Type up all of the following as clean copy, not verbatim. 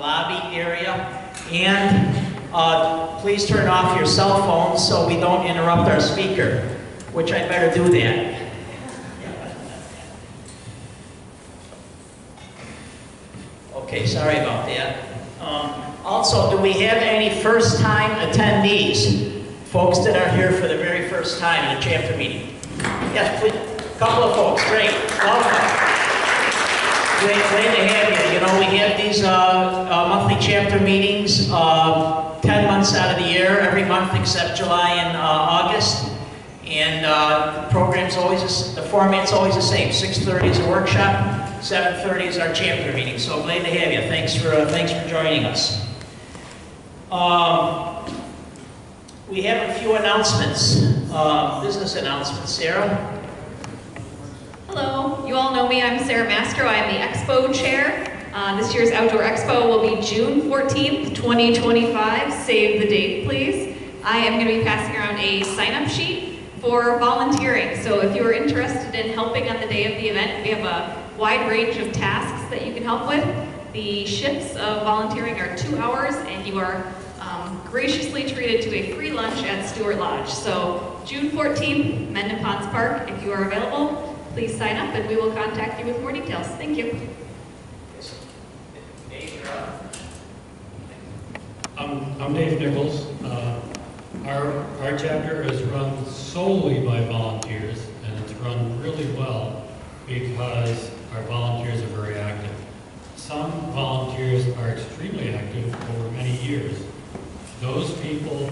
lobby area. And please turn off your cell phones so we don't interrupt our speaker, which I better do that. Okay, sorry about that. Also, do we have any first-time attendees? Folks that are here for the very first time in a chapter meeting? Yes, please. A couple of folks. Great. Welcome. Glad to have you. You know, we have these monthly chapter meetings 10 months out of the year, every month except July and August. And the program's always, the format's always the same. 6:30 is a workshop, 7:30 is our chapter meeting. So glad to have you. Thanks for joining us. We have a few announcements, business announcements. Sarah? Hello, you all know me. I'm Sarah Mastro. I am the Expo Chair. This year's Outdoor Expo will be June 14th, 2025. Save the date, please. I am going to be passing around a sign-up sheet for volunteering. So if you are interested in helping on the day of the event, we have a wide range of tasks that you can help with. The shifts of volunteering are 2 hours, and you are graciously treated to a free lunch at Stewart Lodge. So June 14th, Mendon Ponds Park. If you are available, please sign up and we will contact you with more details. Thank you. I'm Dave Nichols. Our chapter is run solely by volunteers, and it's run really well because our volunteers are very active. Some volunteers are extremely active over many years. Those people,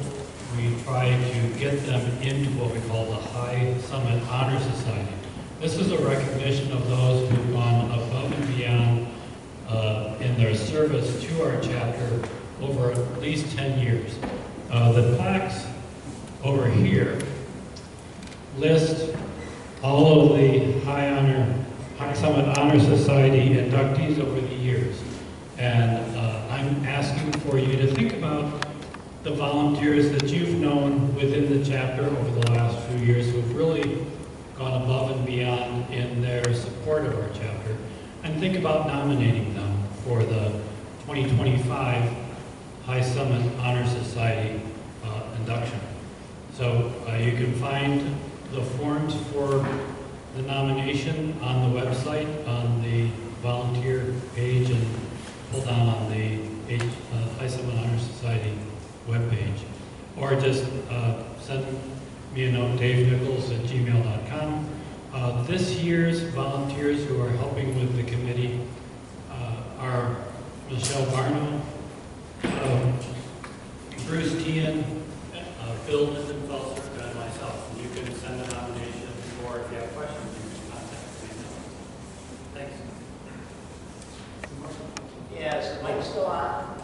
we try to get them into what we call the High Summit Honor Society. This is a recognition of those who've gone above and beyond in their service to our chapter over at least 10 years. The plaques over here list all of the High Summit Honor Society inductees over the years. And I'm asking for you to think about the volunteers that you've known within the chapter over the last few years who've really gone above and beyond in their support of our chapter, and think about nominating them for the 2025 High Summit Honor Society induction. So you can find the forms for the nomination on the website, on the volunteer page, and pull down on the High Summit Honor Society webpage. Or just send me a note, davenichols@gmail.com. This year's volunteers who are helping with the committee are Michelle Barno, Bruce Tian, Bill Lindenfelser, and myself. You can send a nomination, or if you have questions, you can contact me. Thanks. Yeah, is the mic still on?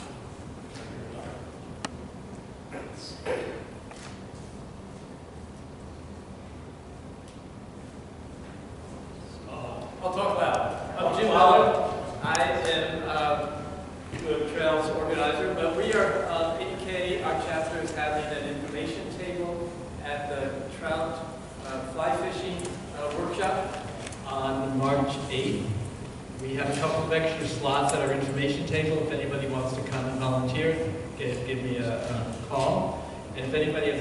I'll talk loud. I'm Jim Holland. I am the Trails organizer, but we are, ADK, our chapter is having an information table at the trout fly fishing workshop on March 8th. We have a couple of extra slots at our information table. If anybody wants to come and volunteer, give me a call. And if anybody has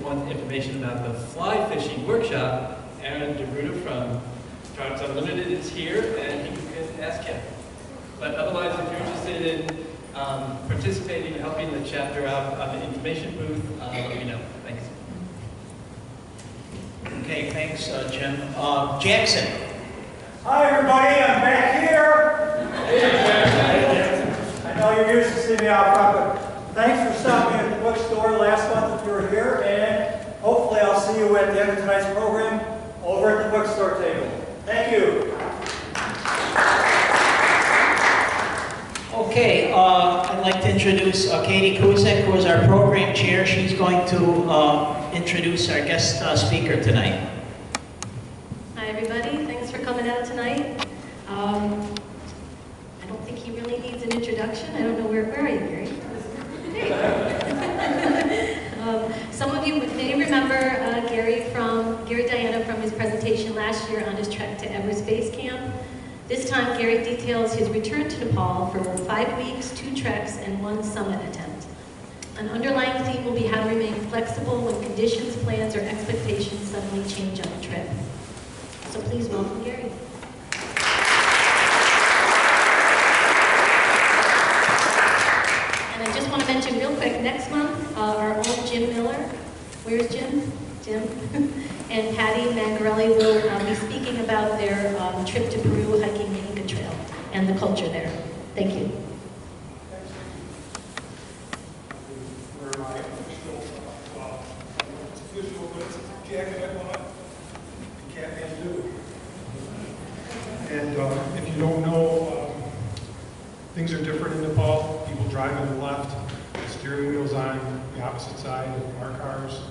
wants information about the fly fishing workshop, Aaron DeRuda from Trouts Unlimited is here, and you can ask him. But otherwise, if you're interested in participating and helping the chapter out on the information booth, let me know. Thanks. Okay, thanks, Jim. Jackson. Hi, everybody. I'm back here. I know you're used to seeing me out front, but thanks for stopping at the bookstore last month if you were here, and hopefully I'll see you at the end of tonight's program over at the bookstore table. Thank you. Okay, I'd like to introduce Katie Kuzek, who is our program chair. She's going to introduce our guest speaker tonight. Hi, everybody. Thanks for coming out tonight. I don't think he really needs an introduction. I don't know where are you, Gary? Some of you may remember Gary Diana from his presentation last year on his trek to Everest Base Camp. This time, Gary details his return to Nepal for 5 weeks, 2 treks, and 1 summit attempt. An underlying theme will be how to remain flexible when conditions, plans, or expectations suddenly change on a trip. So please welcome Gary. And I just want to mention real quick, next month, our old Jim Miller, where's Jim? Jim? And Patty Mangarelli will be speaking about their trip to Peru hiking the Inca Trail and the culture there. Thank you. Where my official jacket I bought in Kathmandu. And if you don't know, things are different in Nepal. People drive on the left, the steering wheel's on the opposite side of our cars.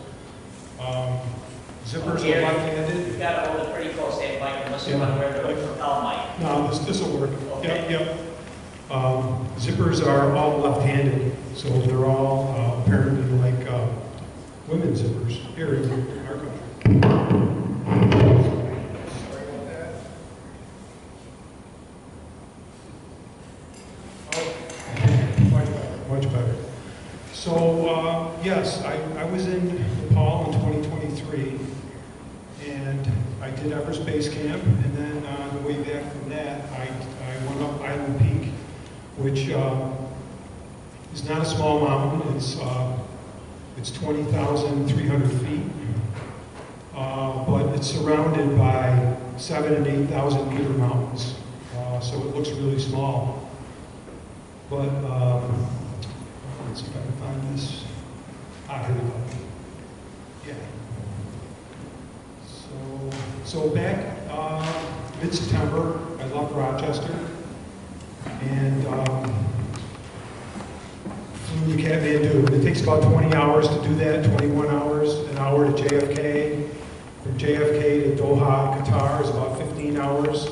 Zippers are left-handed. You've got to hold it pretty close to that mic unless you want to wear the lapel mic. No, this will work. Okay. Yep. Zippers are all left-handed, so they're all apparently like women's zippers here in our country. Sorry about that. Oh, much better, much better. So, yes, I was in Nepal in 2023, and I did Everest Base Camp, and then on the way back from that, I went up Mera Peak, which is not a small mountain. It's 20,300 feet, but it's surrounded by 7,000 and 8,000 meter mountains, so it looks really small. But let's see if I can find this. Here we go. Yeah. So back mid-September, I left Rochester and flew to Kathmandu. It takes about 20 hours to do that, 21 hours, an hour to JFK. From JFK to Doha, Qatar is about 15 hours,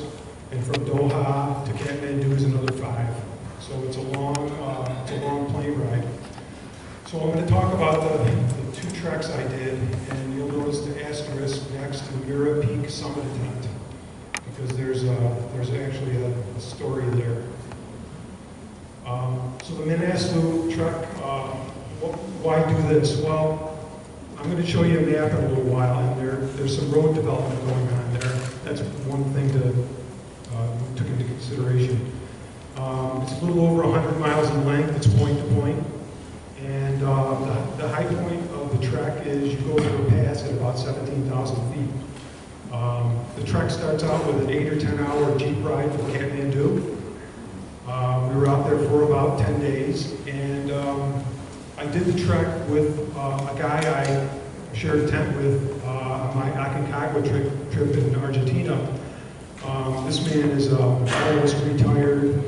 and from Doha to Kathmandu is another 5. So it's a long plane ride. So I'm going to talk about the 2 treks I did, and you'll notice the asterisk next to Mera Peak summit attempt, because there's actually a story there. So the Manaslu Trek, why do this? Well, I'm going to show you a map in a little while, and there's some road development going on there. That's one thing we took into consideration. It's a little over 100 miles in length. It's point to point. And the high point of the trek is you go through a pass at about 17,000 feet. The trek starts out with an 8 or 10 hour Jeep ride from Kathmandu. We were out there for about 10 days, and I did the trek with a guy I shared a tent with on my Aconcagua trip in Argentina. This man is almost retired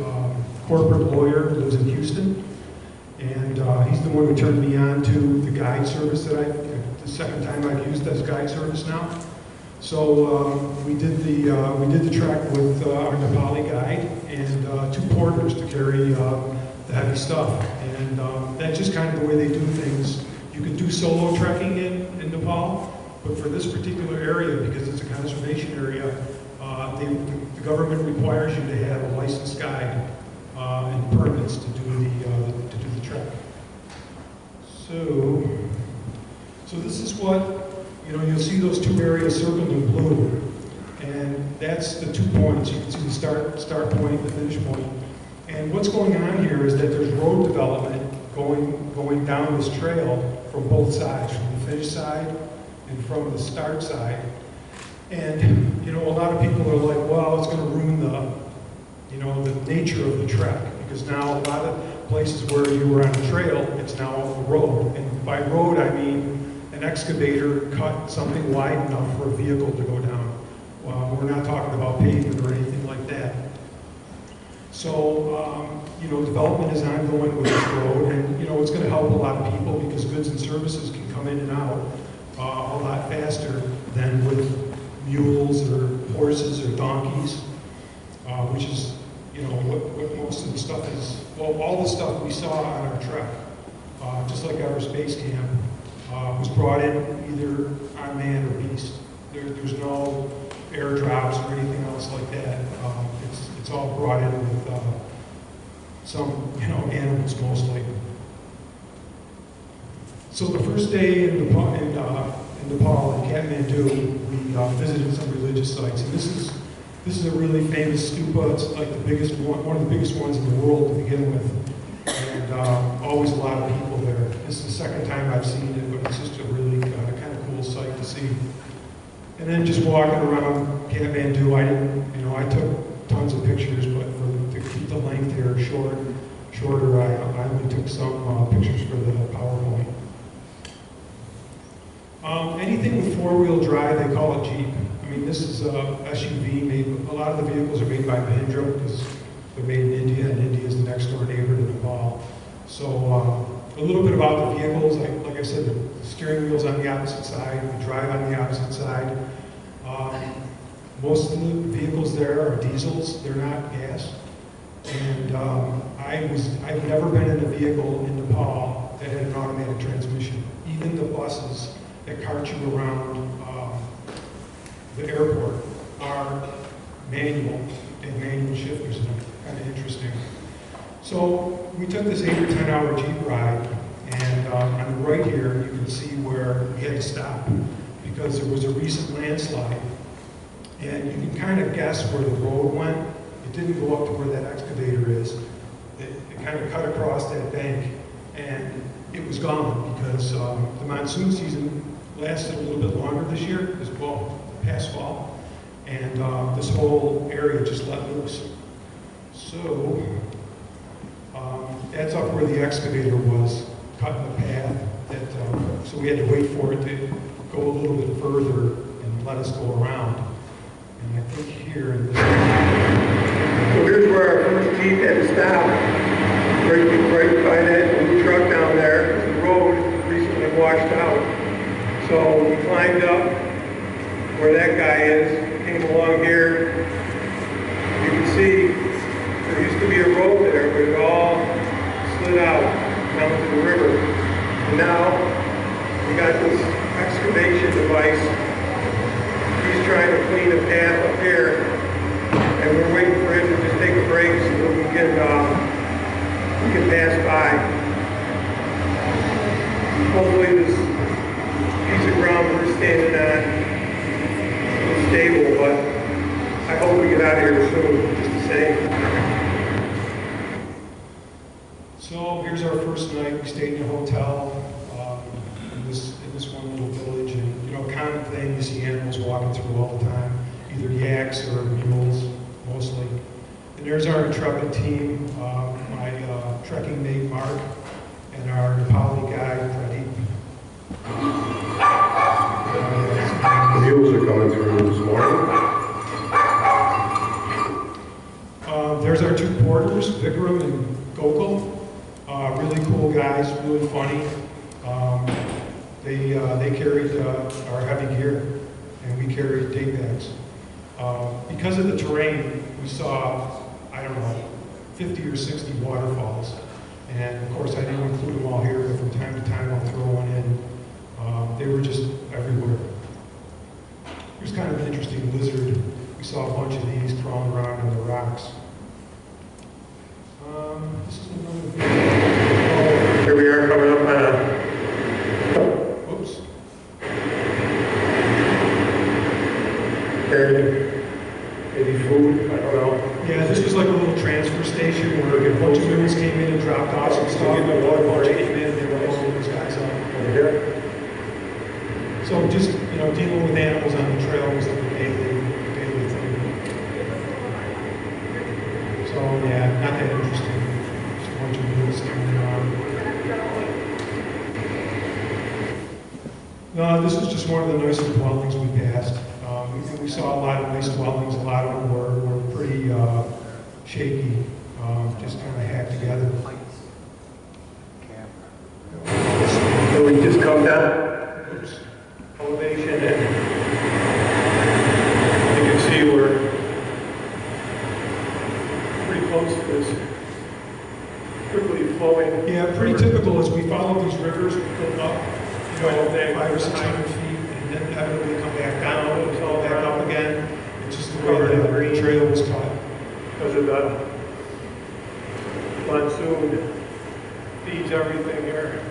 corporate lawyer, lives in Houston. And he's the one who turned me on to the guide service the second time I've used as guide service now. So we did the trek with our Nepali guide and 2 porters to carry the heavy stuff. And that's just kind of the way they do things. You can do solo trekking in Nepal, but for this particular area, because it's a conservation area, the government requires you to have a licensed guide and permits to do the trek. So this is what, you'll see those 2 areas circled in blue, and that's the 2 points. You can see the start point and the finish point. And what's going on here is that there's road development going down this trail from both sides, from the finish side and from the start side. And a lot of people are like, well, it's going to ruin the nature of the trek, because now a lot of places where you were on a trail, it's now a road. And by road, I mean an excavator cut something wide enough for a vehicle to go down. We're not talking about pavement or anything like that. So, development is ongoing with this road, and, it's going to help a lot of people because goods and services can come in and out a lot faster than with mules or horses or donkeys, which is, what most of the stuff is. Well, all the stuff we saw on our trek, just like Everest Base Camp, was brought in either on man or beast. There's no airdrops or anything else like that. it's all brought in with some, animals mostly. So the first day in Nepal, in Kathmandu, we visited some religious sites, and this is a really famous stupa. It's like the biggest one of the biggest ones in the world to begin with, and always a lot of people there. This is the second time I've seen it, but it's just a really kind of cool sight to see. And then just walking around Kathmandu, I took tons of pictures, but to keep the length here shorter, I only took some pictures for the PowerPoint. Anything with four-wheel drive, they call it Jeep. I mean, this is a SUV. A lot of the vehicles are made by Mahindra because they're made in India, and India is the next door neighbor to Nepal. So a little bit about the vehicles. Like I said, the steering wheel's on the opposite side. We drive on the opposite side. Most of the vehicles there are diesels. They're not gas. And I've never been in a vehicle in Nepal that had an automatic transmission. Even the buses that cart you around the airport are manual. They have manual shifters in them. Kind of interesting. So we took this 8 or 10 hour Jeep ride, and on the right here you can see where we had to stop because there was a recent landslide, and you can kind of guess where the road went. It didn't go up to where that excavator is. It kind of cut across that bank, and it was gone because the monsoon season lasted a little bit longer this year, past fall, and this whole area just let loose. So that's up where the excavator was, cutting the path. So we had to wait for it to go a little bit further and let us go around. And I think here in this. So here's where our first Jeep had to stop. Right by that blue truck down there. The road recently washed out. So we climbed up where that guy is, came along here. You can see there used to be a road there, but it all slid out down to the river. And now we got this excavation device. He's trying to clean the path up here, and we're waiting for him to just take a break so that we can pass by. Hopefully this piece of ground we're standing on is stable, but I hope we get out of here soon, just to say. So here's our first night. We stayed in a hotel in this one little village, and common thing, you see animals walking through all the time, either yaks or mules, mostly. And there's our intrepid team, my trekking mate Mark, and our Nepali guide Pradeep. The mules are coming through this morning. There's our two porters, Vikram and Gokul. Really cool guys, really funny. They carried our heavy gear, and we carried day bags. Because of the terrain, we saw, 50 or 60 waterfalls. And of course, I didn't include them all here, but from time to time I'll throw one in. They were just everywhere. Here's kind of an interesting lizard. We saw a bunch of these crawling around in the rocks. This is another video. Here we are coming up on a maybe food, I don't know. Yeah, this was like a little transfer station where a bunch of mules came in and dropped off some stuff. And a bunch came in and they were hauling these guys up. Over here. So just, dealing with animals on the trail was like a daily thing. So yeah, not that interesting. Just a bunch of mules coming around. No, this is just one of the nicer dwellings we passed. We saw a lot of nice dwellings. A lot of them were pretty shaky, just kind of hacked together. So we just come down elevation, and you can see we're pretty close to this quickly flowing. Yeah, pretty typical as we follow these rivers. We go up, 500 or 600 feet, and then inevitably come back down, and fall back up again. It's just the way the trail was cut. because of the monsoon feeds everything here.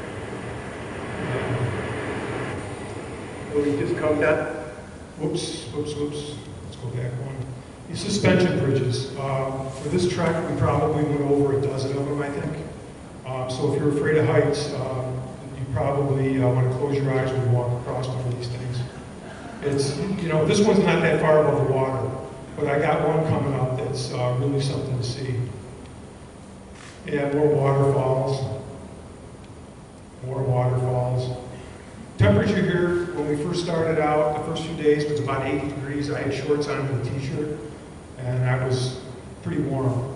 Will we just come down? Whoops. Let's go back one. These suspension bridges. For this trek, we probably went over a dozen of them, I think. So if you're afraid of heights, you probably want to close your eyes when you walk across one of these things. It's, you know, this one's not that far above the water, but I got one coming up that's really something to see. Yeah, more waterfalls. Temperature here, when we first started out, the first few days was about 80 degrees. I had shorts on and a t-shirt, and I was pretty warm.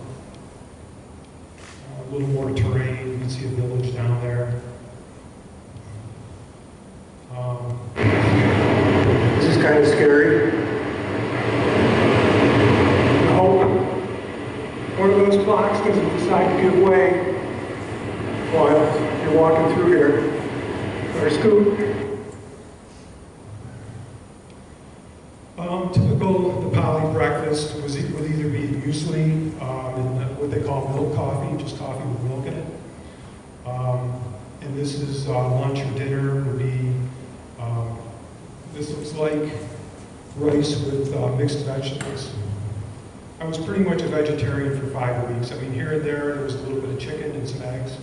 A little more terrain, you can see a village down there. This is kind of scary. I hope one of those clocks doesn't decide to give way while you're walking through here. Or scoot. Typical Nepali breakfast would either be muesli and what they call milk coffee, just coffee with milk in it. And this is lunch or dinner would be, this looks like rice with mixed vegetables. I was pretty much a vegetarian for 5 weeks. I mean, here and there was a little bit of chicken and some eggs,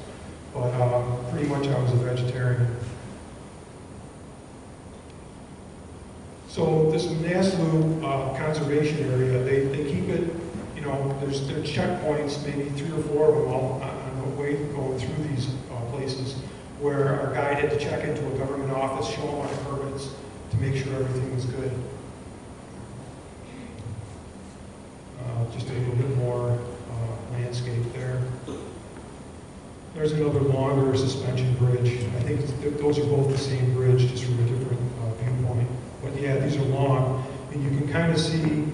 but pretty much I was a vegetarian. So this Manaslu conservation area, they keep it, you know, there's checkpoints, maybe 3 or 4 of them all on the way going through these places, where our guide had to check into a government office, show them our permits to make sure everything was good. Just a little bit more landscape there. There's another longer suspension bridge. I think those are both the same bridge, just from a different viewpoint. But yeah, these are long, and you can kind of see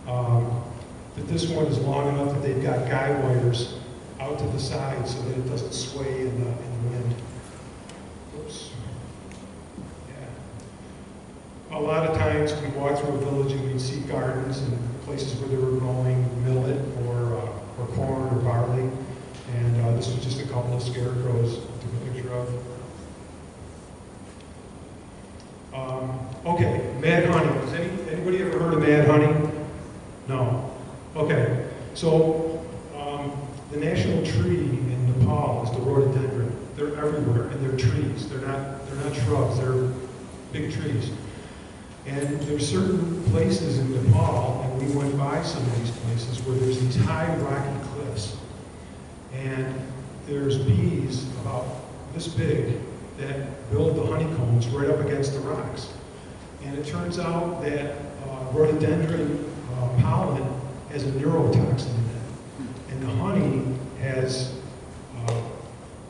that this one is long enough that they've got guide wires out to the side so that it doesn't sway in the wind. Oops. Yeah. A lot of times we walk through a village and we'd see gardens and places where they were growing millet or corn or barley, and this was just a couple of scarecrows I took a picture of. Okay, mad honey. Has anybody ever heard of mad honey? No. Okay, so the national tree in Nepal is the rhododendron. They're everywhere, and they're trees. They're not shrubs. They're big trees. And there's certain places in Nepal, and we went by some of these places where there's these high rocky cliffs, and there's bees about this big that build the honeycombs right up against the rocks. And it turns out that rhododendron pollen has a neurotoxin in it. And the honey has,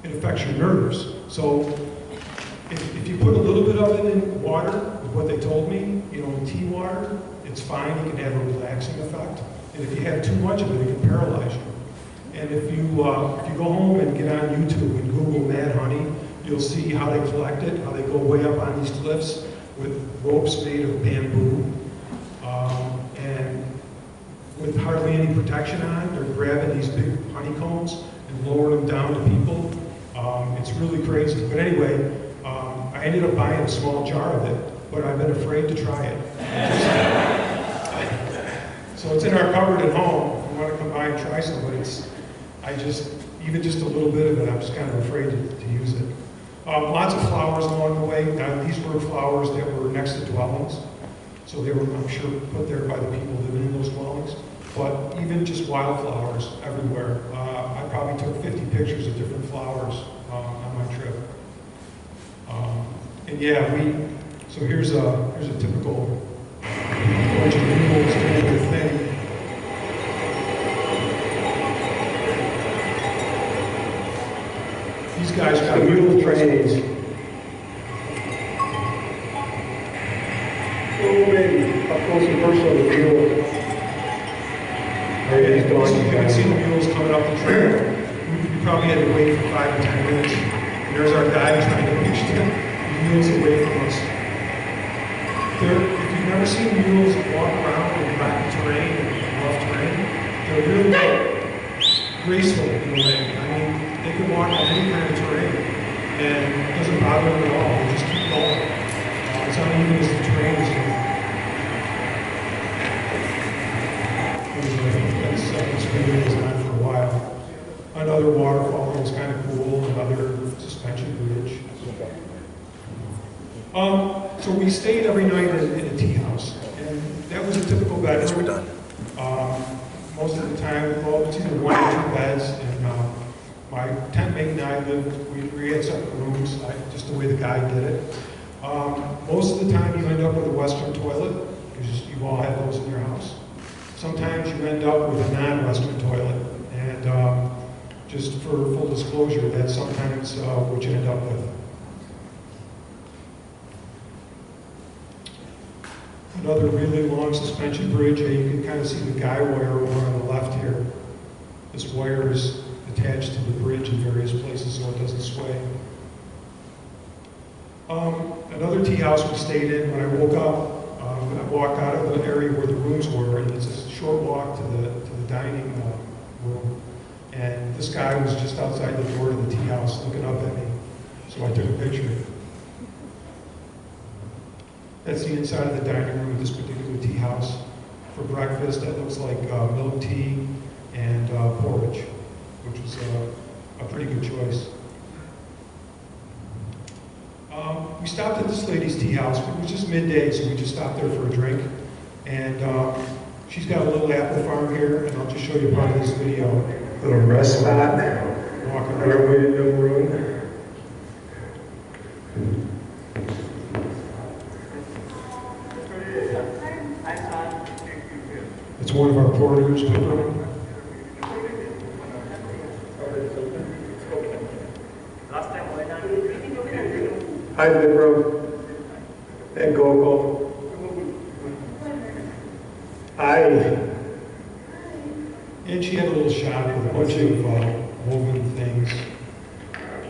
it affects your nerves. So if you put a little bit of it in water, what they told me, you know, in tea water, it's fine, it can have a relaxing effect. And if you have too much of it, it can paralyze you. And if you go home and get on YouTube and Google mad honey, you'll see how they collect it, how they go way up on these cliffs with ropes made of bamboo. And with hardly any protection on, they're grabbing these big honeycombs and lowering them down to people. It's really crazy. But anyway, I ended up buying a small jar of it, but I've been afraid to try it. So it's in our cupboard at home. If you want to come by and try some, but even just a little bit of it, I'm just kind of afraid to use it. Lots of flowers along the way. Now, these were flowers that were next to dwellings. So they were, I'm sure, put there by the people living in those dwellings. But even just wildflowers everywhere. I probably took 50 pictures of different flowers on my trip. And yeah, so here's a typical bunch of mules doing their thing. These guys got mule trains. Oh, baby, up close and personal with the mule. You can see the mules coming up the trail. We probably had to wait for 5 to 10 minutes. And there's our guide trying to push the mules away from us. If you've never seen mules walk around in rocky terrain and rough terrain, they're really graceful in a way. I mean, they can walk on any kind of terrain, and it doesn't bother them at all. They just keep going. It's uneven as the terrain is going. That's been doing this on for a while. Another waterfall that was kind of cool, another suspension bridge. So we stayed every night in a tea house, and that was a typical bedroom. Most of the time, well, it's either 1 or 2 beds, and my tent mate and I lived, we had separate rooms, just the way the guy did it. Most of the time you end up with a Western toilet, because you all have those in your house. Sometimes you end up with a non-Western toilet, and just for full disclosure, that's sometimes what you end up with. Another really long suspension bridge, you can kind of see the guy wire over on the left here. This wire is attached to the bridge in various places so it doesn't sway. Another tea house we stayed in, when I woke up, I walked out of the area where the rooms were, and it's a short walk to the dining room. And this guy was just outside the door of the tea house looking up at me. So I took a picture. That's the inside of the dining room of this particular tea house. For breakfast, that looks like milk tea and porridge, which was a pretty good choice. We stopped at this lady's tea house. It was just midday, so we just stopped there for a drink. And she's got a little apple farm here, and I'll just show you part of this video. Little rest spot. Walking On our way to the room. It's one of our porters. Hi, Vibro. And Gogo. Hi. And she had a little shop with a bunch of woven things.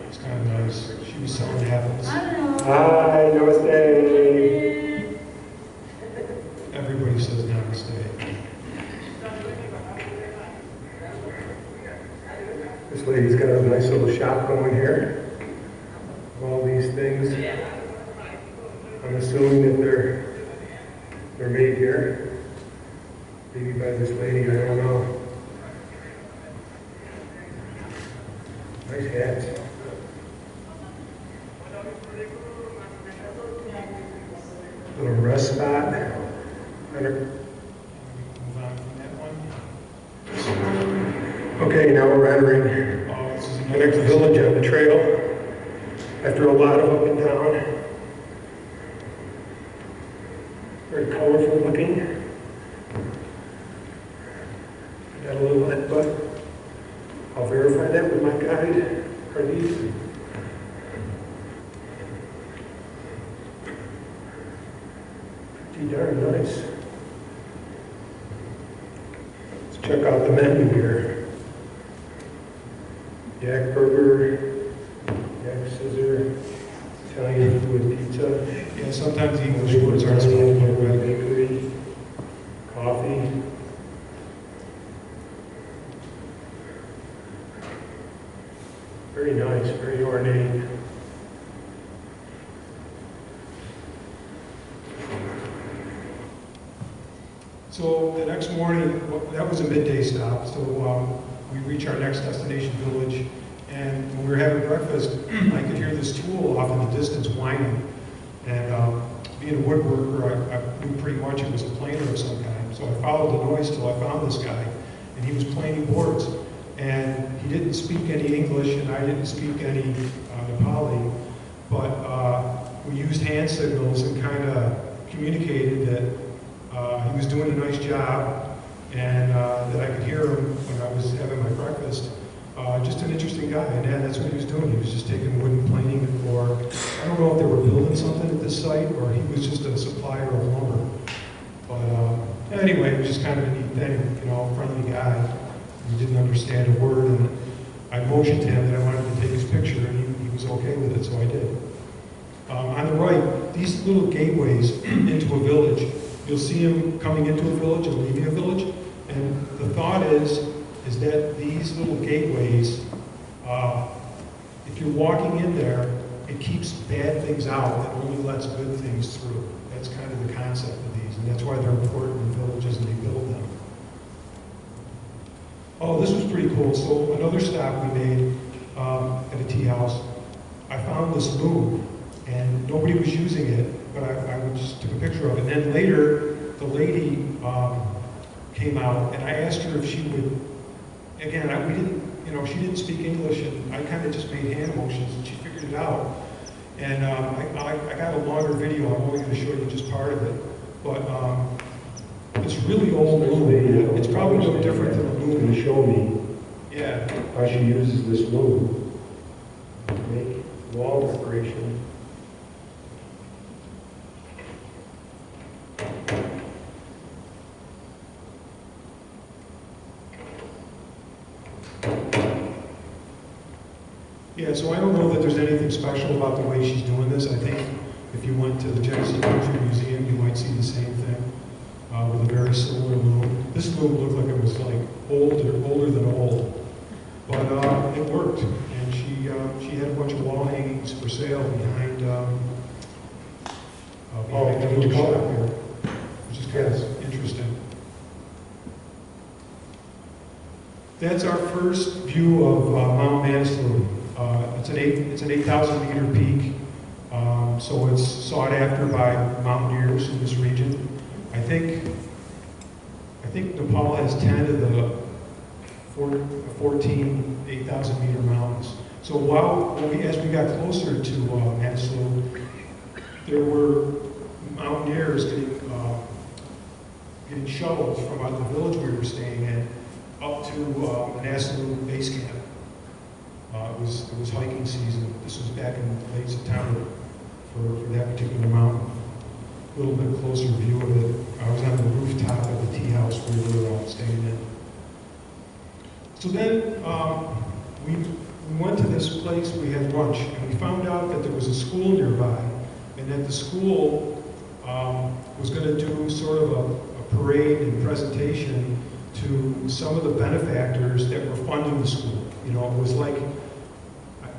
It's kind of nice. She was selling apples. Hi, namaste. Everybody says namaste. This lady's got a nice little shop going here. All these things. I'm assuming that they're made here. Maybe by this lady, I don't know. Nice hats. Little rest spot. Move on from that one. Okay, now we're entering Oh, this is the another next village on the trail. After a lot of up and down. Very colorful looking. Got a little headbutt. I'll verify that with my guide. Are these? Pretty darn nice. Let's check out the menu here. Yak burger, yak scissor, Italian food pizza. Yeah, sometimes the English words aren't spelled quite right. Bakery, coffee. Very nice, very ornate. So the next morning, that was a midday stop, so we reach our next destination village, and when we were having breakfast, I could hear this tool off in the distance whining, and being a woodworker, I knew pretty much it was a planer of some kind, so I followed the noise till I found this guy, and he was planing boards, and he didn't speak any English, and I didn't speak any Nepali, but we used hand signals and kind of communicated that he was doing a nice job, and that I could hear him when I was having my breakfast. Just an interesting guy, and yeah, that's what he was doing. He was just taking wood and planing it for, I don't know if they were building something at this site, or he was just a supplier of lumber. But anyway, it was just kind of a neat thing, you know, friendly guy. He didn't understand a word, and I motioned to him that I wanted to take his picture, and he was okay with it, so I did. On the right, these little gateways into a village, you'll see them coming into a village and leaving a village. And the thought is that these little gateways, if you're walking in there, it keeps bad things out and only lets good things through. That's kind of the concept of these, and that's why they're important in villages and they build them. Oh, this was pretty cool. So another stop we made at a tea house, I found this loom, and nobody was using it, but I just took a picture of it. And then later, the lady came out, and I asked her if she would, again, we didn't, she didn't speak English, and I kind of just made hand motions, and she figured it out. And I got a longer video. I'm only going to show you just part of it, but it's really old loom. It's probably no different than a loom. Going to show me how she uses this loom to make wall decoration. Yeah, so I don't know that there's anything special about the way she's doing this. I think if you went to the Genesee Country Museum, you might see the same thing with a very similar loom. This loom looked like it was like older than old, but it worked. And she had a bunch of wall hangings for sale behind the little shop here, which is kind of interesting. That's our first view of Mount Manaslu. It's an 8,000 meter peak, so it's sought after by mountaineers in this region. I think Nepal has 10 of the 14 8,000 meter mountains. So as we got closer to Manaslu, there were mountaineers getting shuttles from the village we were staying in up to Manaslu base camp. It was hiking season. This was back in late September for that particular mountain. A little bit closer view of it. I was on the rooftop of the tea house we were staying in. So then we went to this place, we had lunch, and we found out that there was a school nearby, and that the school was going to do sort of a parade and presentation to some of the benefactors that were funding the school. It was like,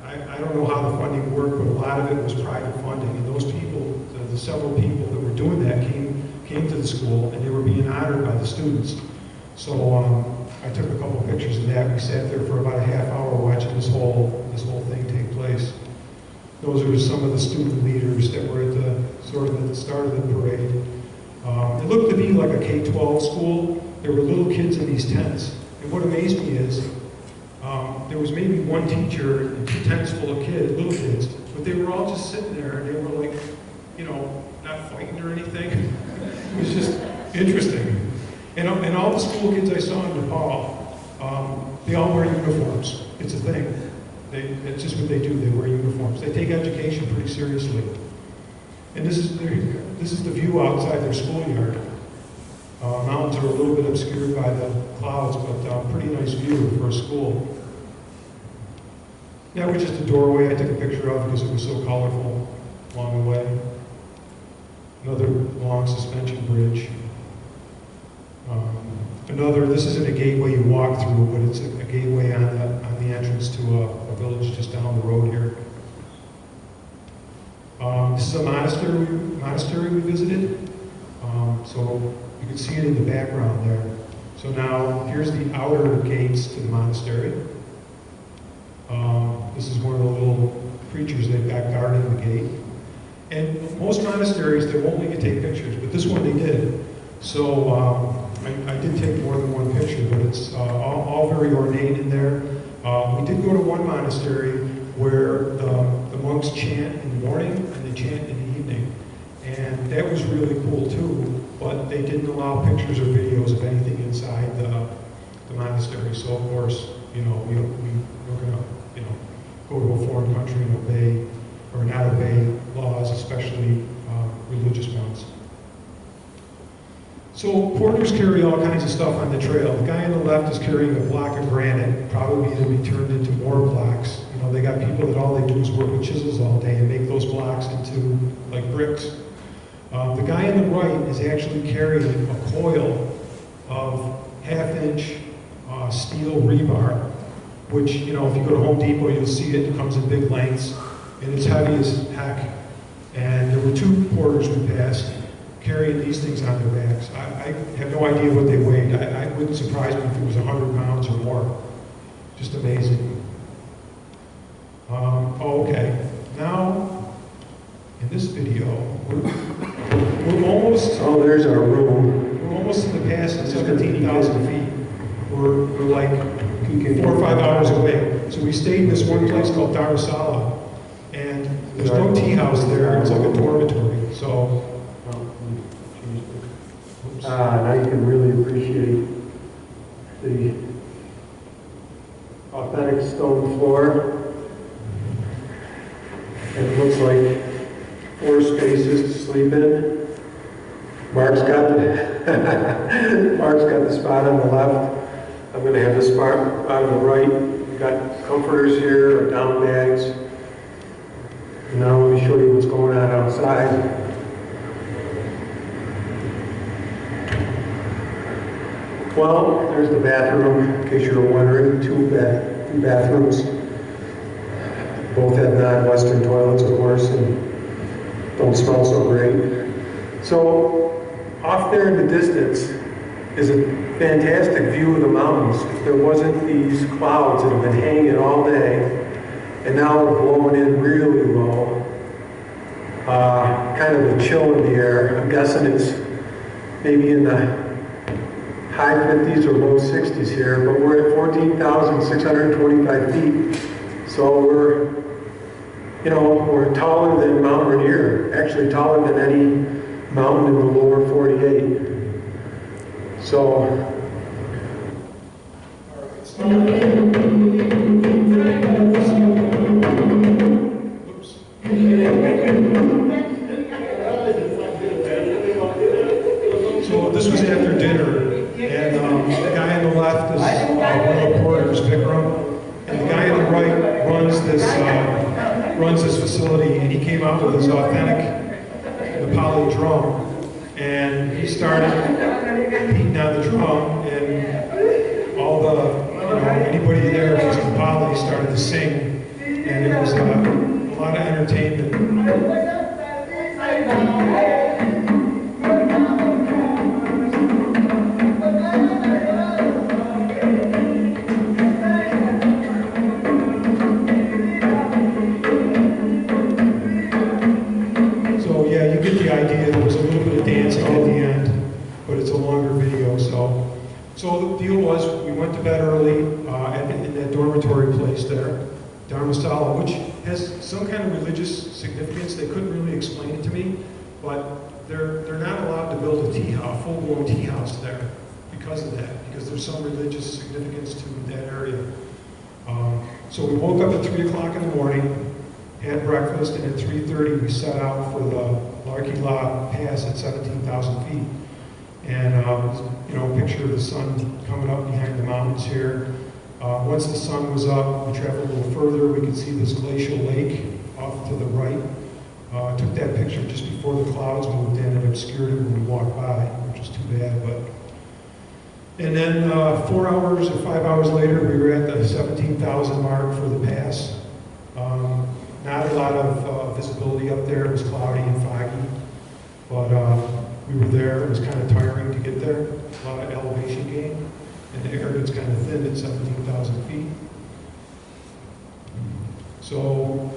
I don't know how the funding worked, but a lot of it was private funding. And those people, the several people that were doing that came to the school, and they were being honored by the students. So I took a couple pictures of that. We sat there for about a half hour watching this whole thing take place. Those are some of the student leaders that were at the start of the parade. It looked to be like a K-12 school. There were little kids in these tents. And what amazed me is there was maybe one teacher and 2 tents full of little kids, but they were all just sitting there, and they were like, not fighting or anything. It was just interesting. And all the school kids I saw in Nepal, they all wear uniforms. It's a thing. It's just what they do. They wear uniforms. They take education pretty seriously. And this is the view outside their schoolyard. Mountains are a little bit obscured by the clouds, but pretty nice view for a school. That was just a doorway I took a picture of because it was so colorful along the way. Another long suspension bridge. This isn't a gateway you walk through, but it's a gateway on the entrance to a village just down the road here. This is a monastery we visited. So you can see it in the background there. So now here's the outer gates to the monastery. This is one of the little creatures they've got guarding the gate. And most monasteries, they won't let you take pictures, but this one they did. So I did take more than one picture, but it's all very ornate in there. We did go to one monastery where the monks chant in the morning and they chant in the evening. And that was really cool too, but they didn't allow pictures or videos of anything inside the monastery. So of course, we're going to, go to a foreign country and obey, or not obey laws, especially religious ones. So porters carry all kinds of stuff on the trail. The guy on the left is carrying a block of granite, probably to be turned into more blocks. They got people that all they do is work with chisels all day and make those blocks into like bricks. The guy on the right is actually carrying a coil of half-inch steel rebar, which, you know, if you go to Home Depot, you'll see it. It comes in big lengths, and it's heavy as heck. And there were 2 porters we passed carrying these things on their backs. I have no idea what they weighed. I wouldn't surprise me if it was 100 pounds or more. Just amazing. Oh, okay. Now, in this video, we're almost... Oh, there's our room. We're almost in the pass at 17,000 feet. We're like 4 or 5 hours away. So we stayed in this one place called Dharamsala, and there's no tea house there. It's like a dormitory. So... now you can really appreciate the authentic stone floor. It looks like 4 spaces to sleep in. Mark's got the spot on the left. I'm going to have the spot on the right. We've got comforters here, or down bags. And now let me show you what's going on outside. Well, there's the bathroom, in case you were wondering. 2 bathrooms. Both have non-Western toilets, of course, and don't smell so great. So, off there in the distance is a fantastic view of the mountains. If there wasn't these clouds that have been hanging all day, and now we're blowing in really low, kind of a chill in the air. I'm guessing it's maybe in the high 50s or low 60s here, but we're at 14,625 feet. So we're taller than Mount Rainier, actually taller than any mountain in the lower 48. So, So this was after dinner, and the guy on the left is one of the porters, Vikram, and the guy on the right runs this facility, and he came out with his authentic Nepali drum, and he started beating on the drum, and all anybody there who's Nepali started to sing, and it was a lot of entertainment. So the deal was, we went to bed early in that dormitory place there, Dharamsala, which has some kind of religious significance. They couldn't really explain it to me, but they're not allowed to build a tea house, full-blown tea house there because of that, because there's some religious significance to that area. So we woke up at 3 o'clock in the morning, had breakfast, and at 3:30 we set out for the Lukla Pass at 17,000 feet. And, picture of the sun coming up behind the mountains here. Once the sun was up, we traveled a little further. We could see this glacial lake off to the right. Took that picture just before the clouds moved in and obscured it when we walked by, which was too bad. And then 4 hours or 5 hours later, we were at the 17,000 mark for the pass. Not a lot of visibility up there. It was cloudy and foggy, but we were there. It was kind of tiring to get there. A lot of elevation gain, and the air gets kind of thin at 17,000 feet. So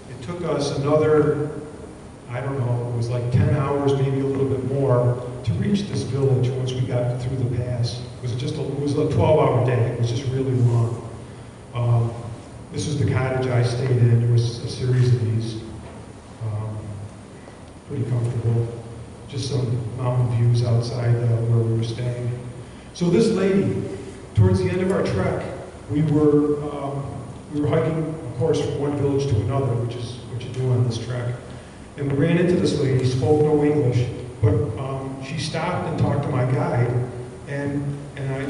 it took us another, I don't know, it was like 10 hours, maybe a little bit more, to reach this village once we got through the pass. It was a 12-hour day. It was just really long. This was the cottage I stayed in. There was a series of these. Pretty comfortable. Just some mountain views outside where we were staying. So this lady, towards the end of our trek, we were hiking, of course, from one village to another, which is what you do on this trek. And we ran into this lady, spoke no English, but she stopped and talked to my guide,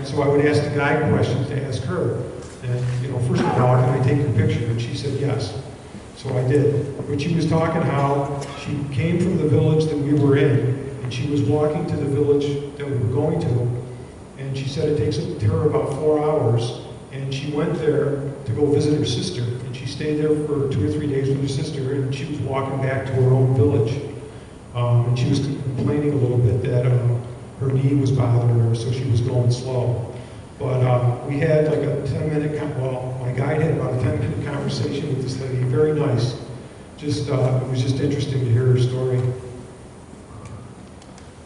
so I would ask the guide questions to ask her. And first of all, can I take your picture? And she said yes. So I did. But she was talking how she came from the village that we were in, and she was walking to the village that we were going to, And she said it takes her about 4 hours. And she went there to go visit her sister. And she stayed there for 2 or 3 days with her sister, and she was walking back to her own village. And she was complaining a little bit that her knee was bothering her, so she was going slow. But we had like a 10-minute, my guide had about a 10-minute conversation with this lady, very nice. Just, it was just interesting to hear her story.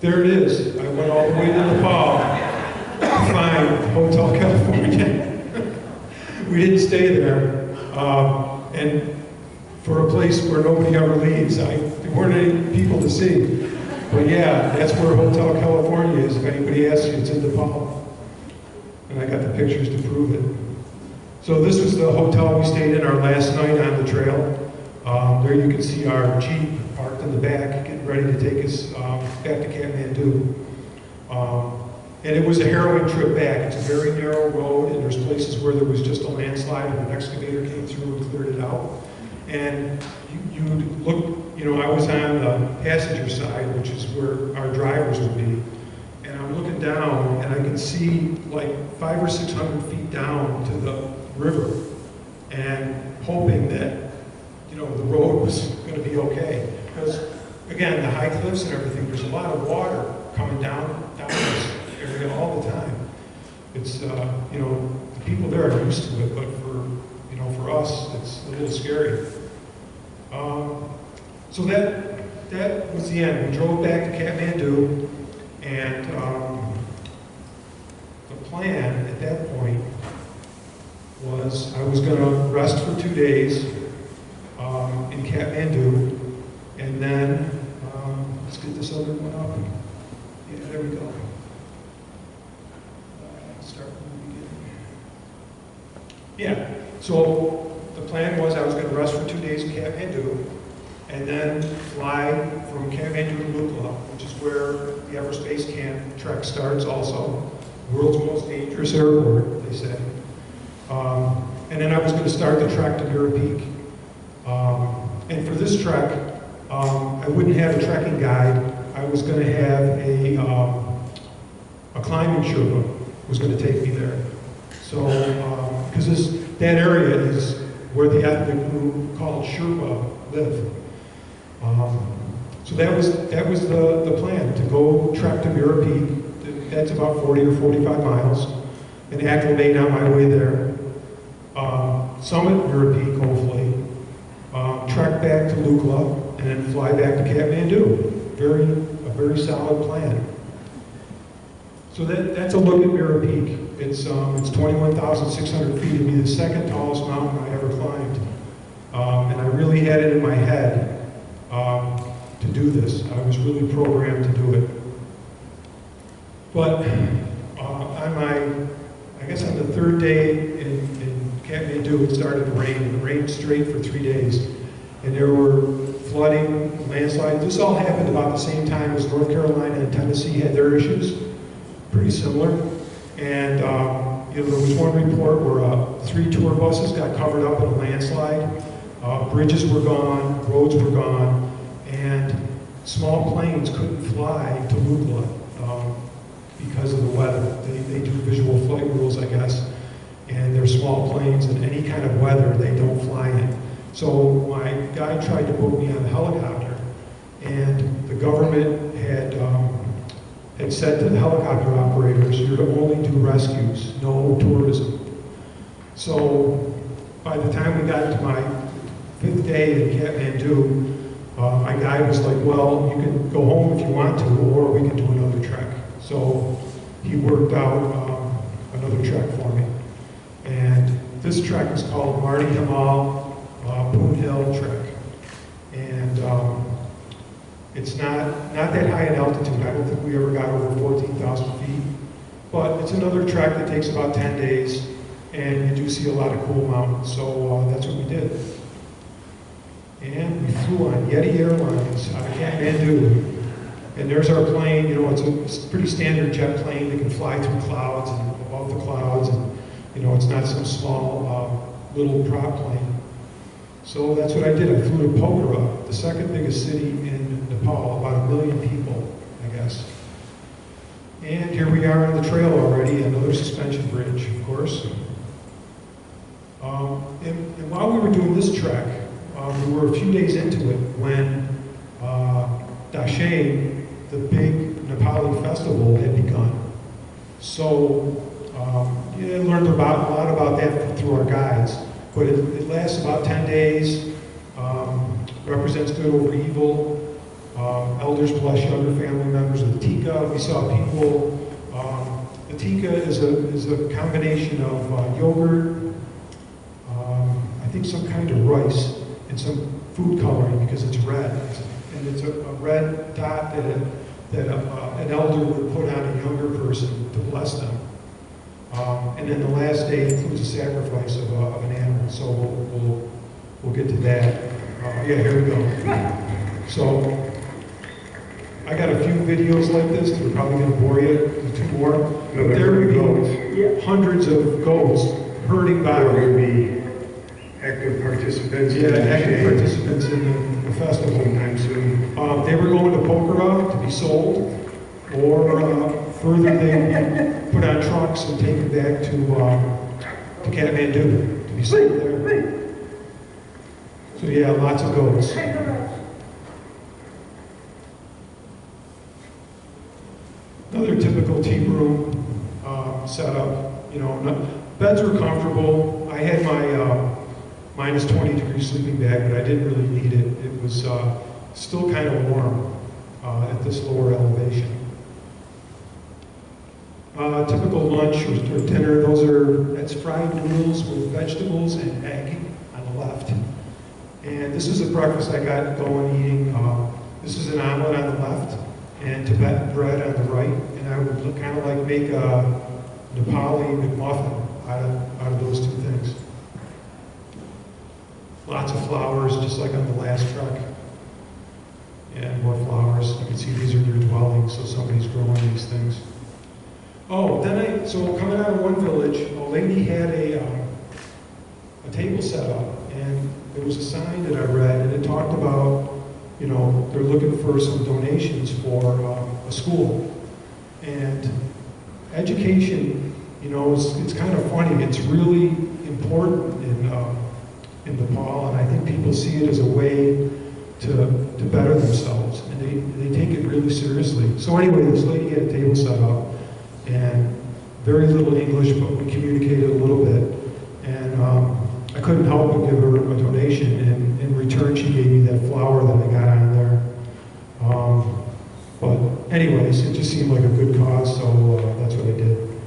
There it is. I went all the way to Nepal to find Hotel California. We didn't stay there. And for a place where nobody ever leaves, there weren't any people to see. But yeah, that's where Hotel California is. If anybody asks you, it's in Nepal. And I got the pictures to prove it. So this was the hotel we stayed in our last night on the trail. There you can see our Jeep parked in the back, getting ready to take us back to Kathmandu. And it was a harrowing trip back. It's a very narrow road, and there's places where there was just a landslide and an excavator came through and cleared it out. And you look, I was on the passenger side, which is where our drivers would be. And I'm looking down, and I can see like 500 or 600 feet down to the river, and hoping that, the road was going to be okay. Because, again, the high cliffs and everything, there's a lot of water coming down this area all the time. It's, the people there are used to it, but for us, it's a little scary. So that was the end. We drove back to Kathmandu, and the plan at that point was I was going to rest for 2 days in Kathmandu, and then let's get this other one up. Yeah, there we go. Start from the beginning. Yeah, so the plan was I was going to rest for 2 days in Kathmandu, and then fly from Kathmandu to Lukla, which is where the Everest Base Camp trek starts also. World's most dangerous airport, they say. And then I was going to start the trek to Mera Peak. And for this trek, I wouldn't have a trekking guide. I was going to have a climbing Sherpa was going to take me there. So, because that area is where the ethnic group called Sherpa live. So that was the plan, to go trek to Mera Peak. That's about 40 or 45 miles, and acclimate on my way there. Summit Mera Peak, hopefully. Trek back to Lukla, and then fly back to Kathmandu. A very solid plan. So that's a look at Mera Peak. It's 21,600 feet. It'd be the second tallest mountain I ever climbed. And I really had it in my head to do this. I was really programmed to do it. But on the third day in Kathmandu, it started to rain. It rained straight for 3 days. And there were flooding, landslides. This all happened about the same time as North Carolina and Tennessee had their issues. Pretty similar. And there was one report where 3 tour buses got covered up in a landslide. Bridges were gone, roads were gone, and small planes couldn't fly to Lukla because of the weather. They do visual flight rules, I guess, and they're small planes, and any kind of weather they don't fly in. So my guide tried to book me on a helicopter, and the government had said to the helicopter operators, you're to only do rescues, no tourism. So by the time we got to my 5th day in Kathmandu, my guide was like, well, you can go home if you want to, or we can do another trek. So he worked out another trek for me. And this trek is called Mardi Himal Hill Trek. And it's not that high in altitude. I don't think we ever got over 14,000 feet. But it's another trek that takes about 10 days, and you do see a lot of cool mountains. So that's what we did. And we flew on Yeti Airlines out of Kathmandu. And there's our plane. It's a pretty standard jet plane that can fly through clouds and above the clouds. And, it's not some small little prop plane. So that's what I did. I flew to Pokhara, the second biggest city in Nepal, about 1 million people, I guess. And here we are on the trail already, another suspension bridge, of course. And while we were doing this trek, we were a few days into it when Dashe, the big Nepali festival, had begun. So I learned a lot about that through our guides. But it lasts about 10 days, represents good over evil. Elders bless younger family members with tika. We saw people, the tika is a combination of yogurt, I think some kind of rice, and some food coloring because it's red. And it's a red dot that an elder would put on a younger person to bless them. And then the last day includes a sacrifice of an animal. So we'll get to that. Yeah, here we go. So I got a few videos like this that are probably going to bore you. Two more. But there would be hundreds of goats herding by. There would be active participants. Yeah, active participants in the festival. Sometime soon. They were going to Pokhara to be sold, or further they put on trucks and taken back to Kathmandu to be sold there. So yeah, lots of goats. Another typical tea room setup. You know, beds were comfortable. I had my minus 20 degree sleeping bag, but I didn't really need it. It was still kind of warm at this lower elevation. Typical lunch or dinner, that's fried noodles with vegetables and egg on the left. And this is the breakfast I got going eating. This is an omelet on the left and Tibetan bread on the right. And I would kind of like make a Nepali McMuffin out of those two things. Lots of flowers, just like on the last trek. And more flowers. You can see these are their dwellings, so somebody's growing these things. Oh, so coming out of one village, a lady had a table set up, and there was a sign that I read, and it talked about, you know, they're looking for some donations for a school. And education, you know, it's kind of funny. It's really important in Nepal, and I think people see it as a way to better themselves, and they take it really seriously. So anyway, this lady had a table set up, and very little English, but we communicated a little bit. And I couldn't help but give her a donation, and in return she gave me that flower that I got on there. But anyways, it just seemed like a good cause, so that's what I did.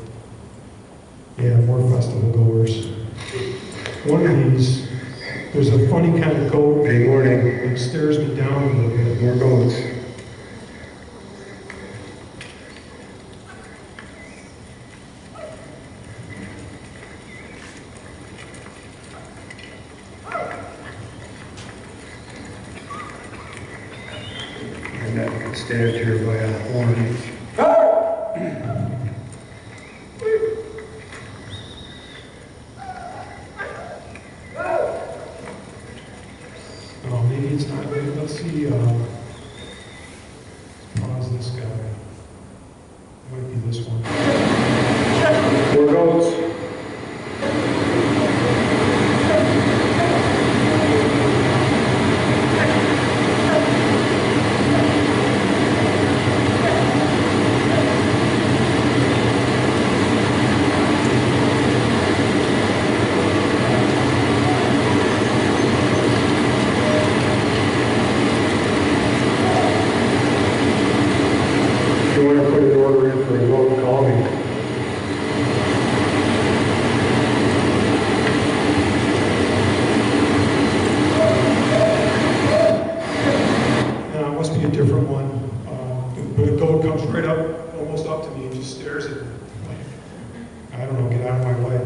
Yeah, more festival goers. One of these, there's a funny kind of goat. Good morning. It stares me down a little bit. More goats. I'm not stabbed here by a horn. Oh, maybe it's not. Let's see. Pause this guy. Might be this one. More goats. If you want to put an order in for a goat, call me. It must be a different one. But a goat comes right up, almost up to me, and just stares at me. Like, I don't know, get out of my way.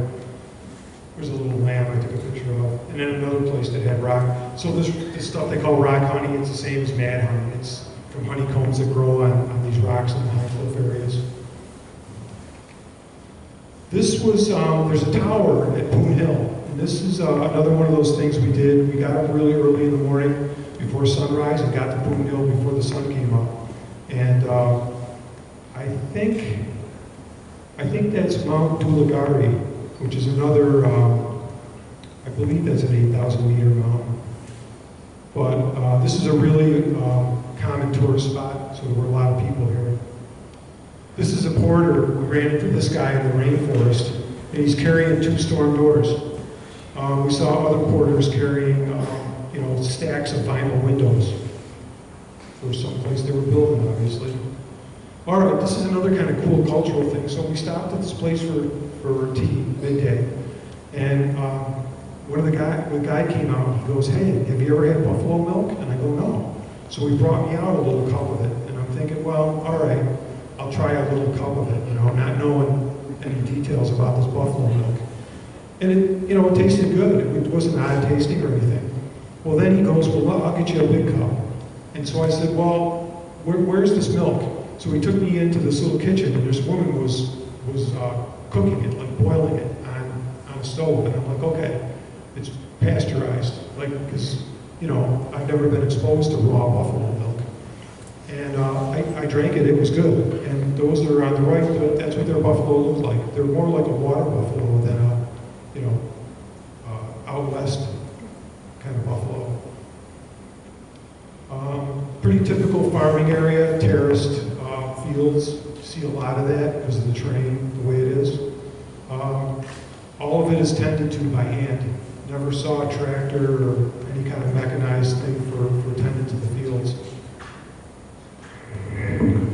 There's a little lamb I took a picture of. And then another place that had rock. So this stuff they call rock honey, it's the same as mad honey. It's from honeycombs that grow on these rocks in the high cliff areas. This was, there's a tower at Boone Hill. And this is another one of those things we did. We got up really early in the morning before sunrise and got to Boone Hill before the sun came up. And I think that's Mount Dulagari, which is another, I believe that's an 8,000 meter mountain. But this is a really common tourist spot, so there were a lot of people here. This is a porter. We ran into this guy in the rainforest, and he's carrying 2 storm doors. We saw other porters carrying, you know, stacks of vinyl windows for some place they were building, obviously. All right, this is another kind of cool cultural thing. So we stopped at this place for tea, midday, and the guy came out, he goes, hey, have you ever had buffalo milk? And I go, no. So he brought me out a little cup of it, and I'm thinking, well, all right, I'll try a little cup of it, you know, not knowing any details about this buffalo milk. And it, you know, it tasted good. It wasn't odd tasting or anything. Well, then he goes, well, I'll get you a big cup. And so I said, well, where's this milk? So he took me into this little kitchen, and this woman was cooking it, like boiling it on a stove. And I'm like, okay, it's pasteurized, like, because, you know, I've never been exposed to raw buffalo milk. And I drank it, it was good. And those that are on the right, that's what their buffalo looked like. They're more like a water buffalo than a, you know, out west kind of buffalo. Pretty typical farming area, terraced fields. See a lot of that because of the terrain, the way it is. All of it is tended to by hand. Never saw a tractor or any kind of mechanized thing for tending to the fields.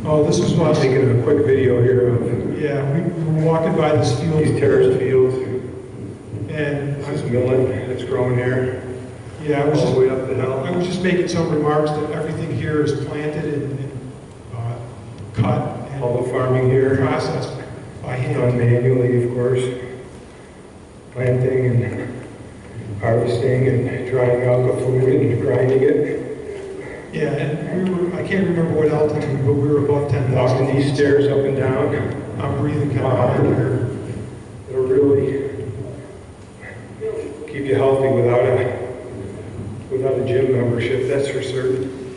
Oh, this was us. Taking a quick video here of Yeah, we were walking by this field. these terraced fields. And This is millet that's growing here. yeah, All the way up the hill. I was just making some remarks that everything here is planted and cut and All the farming here, processed by done hand. manually, of course. Planting and harvesting and drying out the food and grinding it. Yeah, and I can't remember what altitude, but we were above 10,000 Walking these feet. stairs up and down. I'm breathing kind of hard here. It'll really keep you healthy without a gym membership, that's for certain.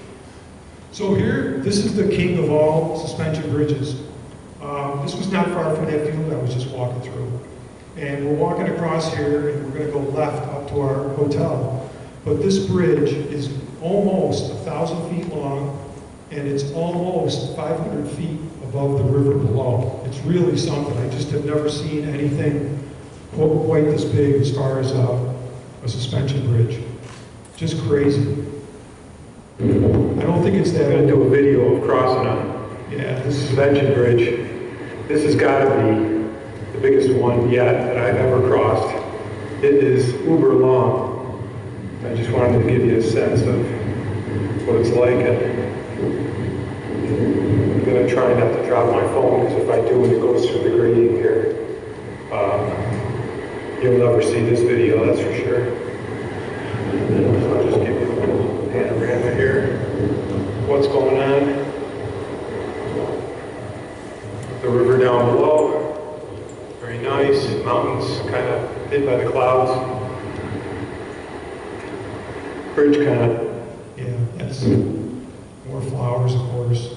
So here, this is the king of all suspension bridges. This was not far from that field I was just walking through. And we're walking across here, and we're going to go left up to our hotel. But this bridge is almost 1,000 feet long, and it's almost 500 feet above the river below. It's really something. I just have never seen anything quite this big as far as a suspension bridge. Just crazy. I don't think it's that. I'm going to do a video of crossing a Yeah, this is. suspension bridge. This has got to be the biggest one yet that I've ever crossed. It is uber long. I just wanted to give you a sense of what it's like. And I'm going to try not to drop my phone, because if I do and it goes through the grading here, you'll never see this video, that's for sure. So I'll just give you a little panorama here. What's going on? The river down below, very nice. Mountains kind of hid by the clouds. Bridge kind of. Yeah, that's more flowers, of course.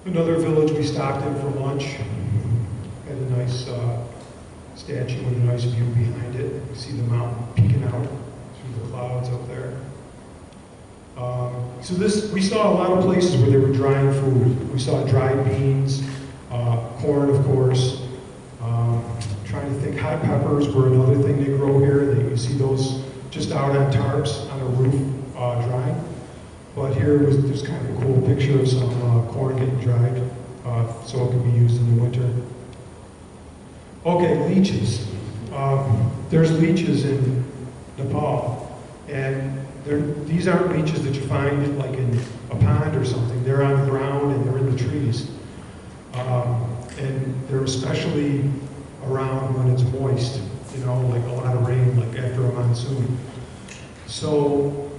Another village we stopped in for lunch. Had a nice statue with a nice view behind it. You see the mountain peeking out through the clouds up there. So we saw a lot of places where they were drying food. We saw dried beans, corn, of course. Trying to think, hot peppers were another thing they grow here. You see those just out on tarps on a roof drying. But here was just kind of a cool picture of some corn getting dried so it can be used in the winter. Okay, leeches. There's leeches in Nepal, and these aren't leeches that you find like in a pond or something. They're on the ground and they're in the trees. And they're especially around when it's moist, you know, like a lot of rain, like after a monsoon. So,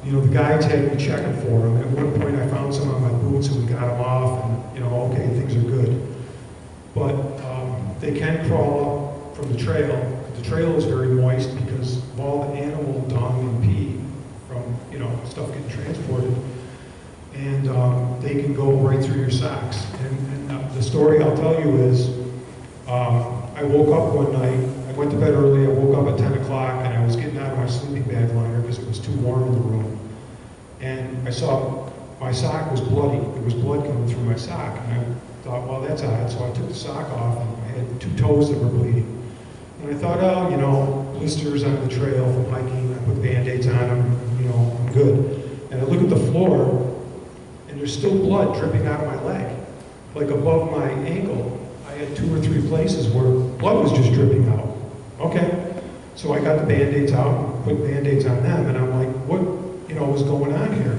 you know, the guides had me checking for them. At one point I found some on my boots and we got them off and, you know, okay, things are good. But they can crawl up from the trail. The trail is very moist because of all the animal dung and pee from, you know, stuff getting transported. And they they can go right through your socks. And the story I'll tell you is, I woke up one night, I went to bed early, I woke up at 10 o'clock, and I was getting out of my sleeping bag liner because it was too warm in the room. And I saw my sock was bloody. There was blood coming through my sock. And I thought, well, that's odd. So I took the sock off, and I had 2 toes that were bleeding. And I thought, oh, you know, blisters on the trail from hiking. I put Band-Aids on them, you know, I'm good. And I look at the floor, and there's still blood dripping out of my leg. Like above my ankle, I had 2 or 3 places where blood was just dripping out. Okay. So I got the Band-Aids out and put Band-Aids on them, and I'm like, what, you know, was going on here?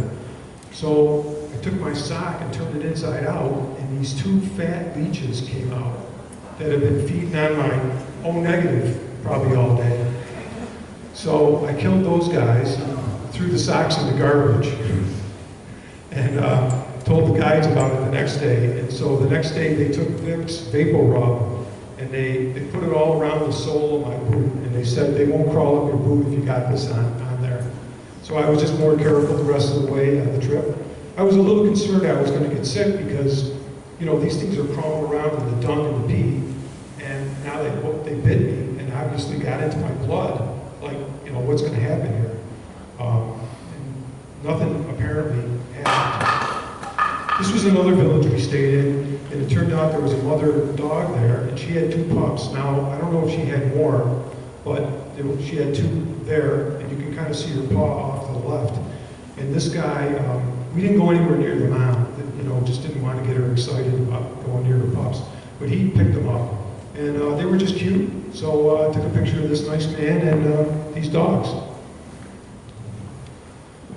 So I took my sock and turned it inside out, and these 2 fat leeches came out that had been feeding on my O negative probably all day. So I killed those guys, threw the socks in the garbage, and told the guides about it the next day. And so the next day they took Vicks Vapor Rub, and they put it all around the sole of my boot, and they said they won't crawl up your boot if you got this on there. So I was just more careful the rest of the way on the trip. I was a little concerned I was going to get sick because, you know, these things are crawling around in the dung and the pee, and now they bit me and obviously got into my blood. Like, you know, what's going to happen here? And nothing apparently happened. This was another village we stayed in, and it turned out there was a mother dog there, and she had 2 pups. Now, I don't know if she had more, but she had 2 there, and you can kind of see her paw off to the left. And this guy, we didn't go anywhere near the mom, you know, just didn't want to get her excited about going near her pups. But he picked them up, and they were just cute. So I took a picture of this nice man and these dogs.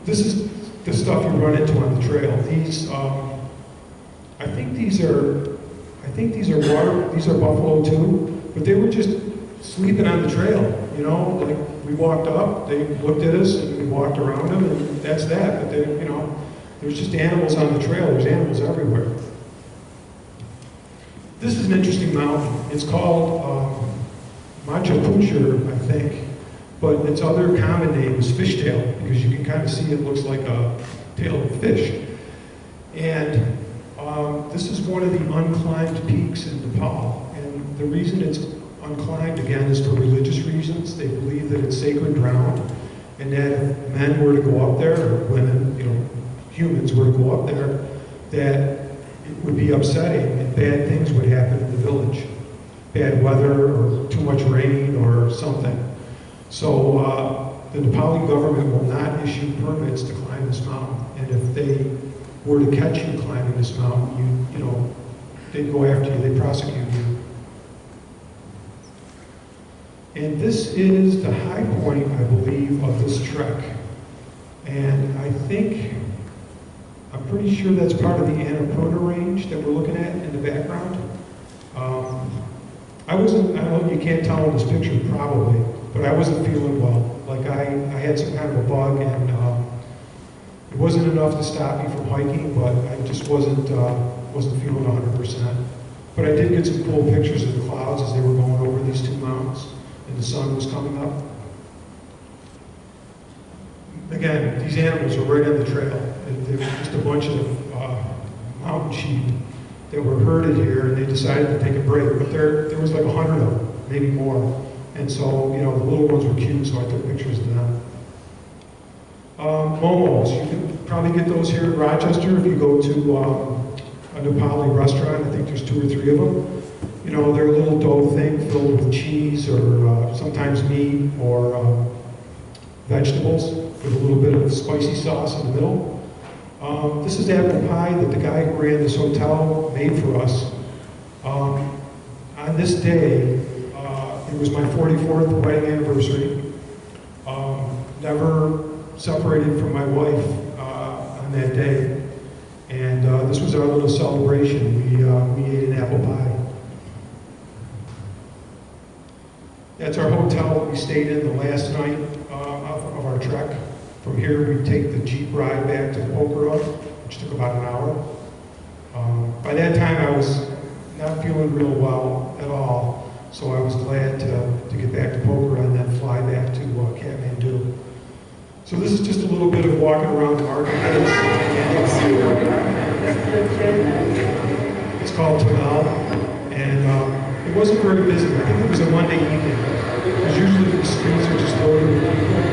This is the stuff you run into on the trail. These, I think these are buffalo too, but they were just sleeping on the trail, you know, like we walked up, they looked at us and we walked around them, and that's that. But they, you know, there's just animals on the trail, there's animals everywhere. This is an interesting mountain. It's called Machu Picchu, I think, but its other common name is fishtail, because you can kind of see it looks like a tail of a fish. And this is one of the unclimbed peaks in Nepal, and the reason it's unclimbed, again, is for religious reasons. They believe that it's sacred ground, and that if men were to go up there, or women, you know, humans were to go up there, that it would be upsetting and bad things would happen in the village. Bad weather, or too much rain, or something. So the Nepali government will not issue permits to climb this mountain, and if they were to catch you climbing this mountain, you know, they'd go after you, they'd prosecute you. And this is the high point, I believe, of this trek. And I think, I'm pretty sure that's part of the Annapurna range that we're looking at in the background. I don't know, you can't tell in this picture probably, but I wasn't feeling well. Like I had some kind of a bug, and it wasn't enough to stop me from hiking, but I just wasn't feeling 100%. But I did get some cool pictures of the clouds as they were going over these 2 mountains, and the sun was coming up. Again, these animals are right on the trail. They were just a bunch of mountain sheep that were herded here, and they decided to take a break. But there was like 100 of them, maybe more. And so, you know, the little ones were cute, so I took pictures of them. Momos, you can probably get those here in Rochester if you go to a Nepali restaurant. I think there's 2 or 3 of them. You know, they're a little dough thing filled with cheese, or sometimes meat, or vegetables with a little bit of spicy sauce in the middle. This is apple pie that the guy who ran this hotel made for us. On this day, it was my 44th wedding anniversary. Never separated from my wife on that day. And this was our little celebration. We ate an apple pie. That's our hotel that we stayed in the last night of our trek. From here, we take the Jeep ride back to Pokhara, which took about an hour. By that time, I was not feeling real well at all, so I was glad to get back to Pokhara and then fly back to Kathmandu. So this is just a little bit of walking around the marketplace. It's called Tonal, and it wasn't very busy. I think it was a Monday evening, because usually the streets are just loaded with people.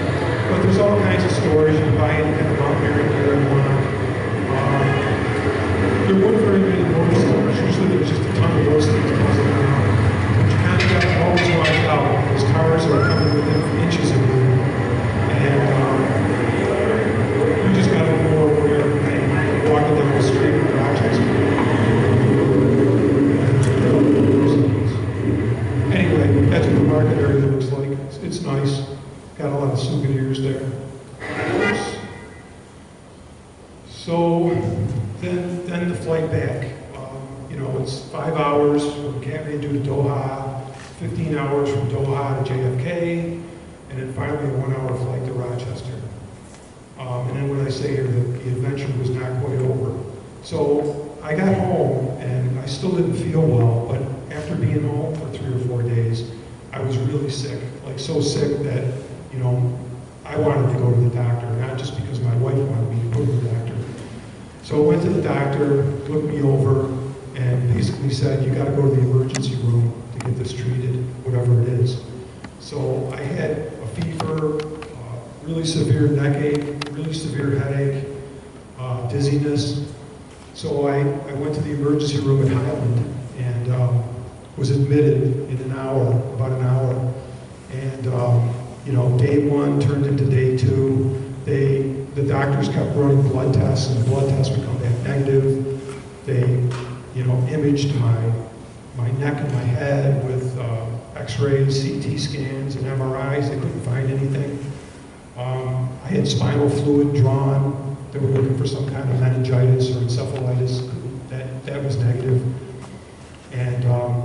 But there's all kinds of stores. You can buy any kind of mountaineering gear you want. There weren't very many motor stores. Usually there's just a ton of those things buzzing around. But you kind of got to always watch out, because cars are coming within inches of you. And you just got to be more aware and walking down the street with Rochester. Anyway, that's what the market area looks like. It's nice. Got a lot of souvenirs there. So then the flight back. You know, it's 5 hours from Kathmandu to Doha, 15 hours from Doha to JFK, and then finally a 1 hour flight to Rochester. And then when I say here, the adventure was not quite over. So I got home and I still didn't feel well, but after being home for 3 or 4 days, I was really sick, like so sick that, you know, I wanted to go to the doctor, not just because my wife wanted me to go to the doctor. So I went to the doctor, looked me over, and basically said, you got to go to the emergency room to get this treated, whatever it is. So I had a fever, really severe neck ache, really severe headache, dizziness. So I went to the emergency room at Highland and was admitted in about an hour. And you know, day 1 turned into day 2. The doctors kept running blood tests, and the blood tests would come back negative. They, you know, imaged my neck and my head with X-rays, CT scans, and MRIs. They couldn't find anything. I had spinal fluid drawn. They were looking for some kind of meningitis or encephalitis. That was negative. And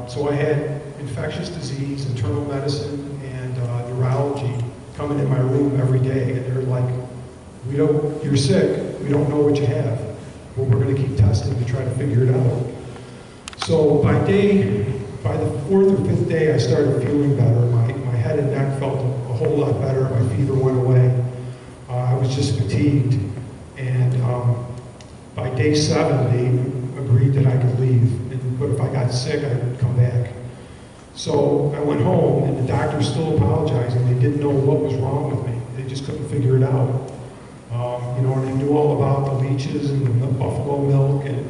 so I had infectious disease, internal medicine, and neurology coming in my room every day. And they're like, you're sick, we don't know what you have, but we're going to keep testing to try to figure it out. So by the 4th or 5th day, I started feeling better. My head and neck felt a whole lot better. My fever went away. I was just fatigued. And by day 7, they agreed that I could leave. But if I got sick, I would come back. So I went home, and the doctors still apologizing. They didn't know what was wrong with me. They just couldn't figure it out. You know, and they knew all about the leeches and the buffalo milk and,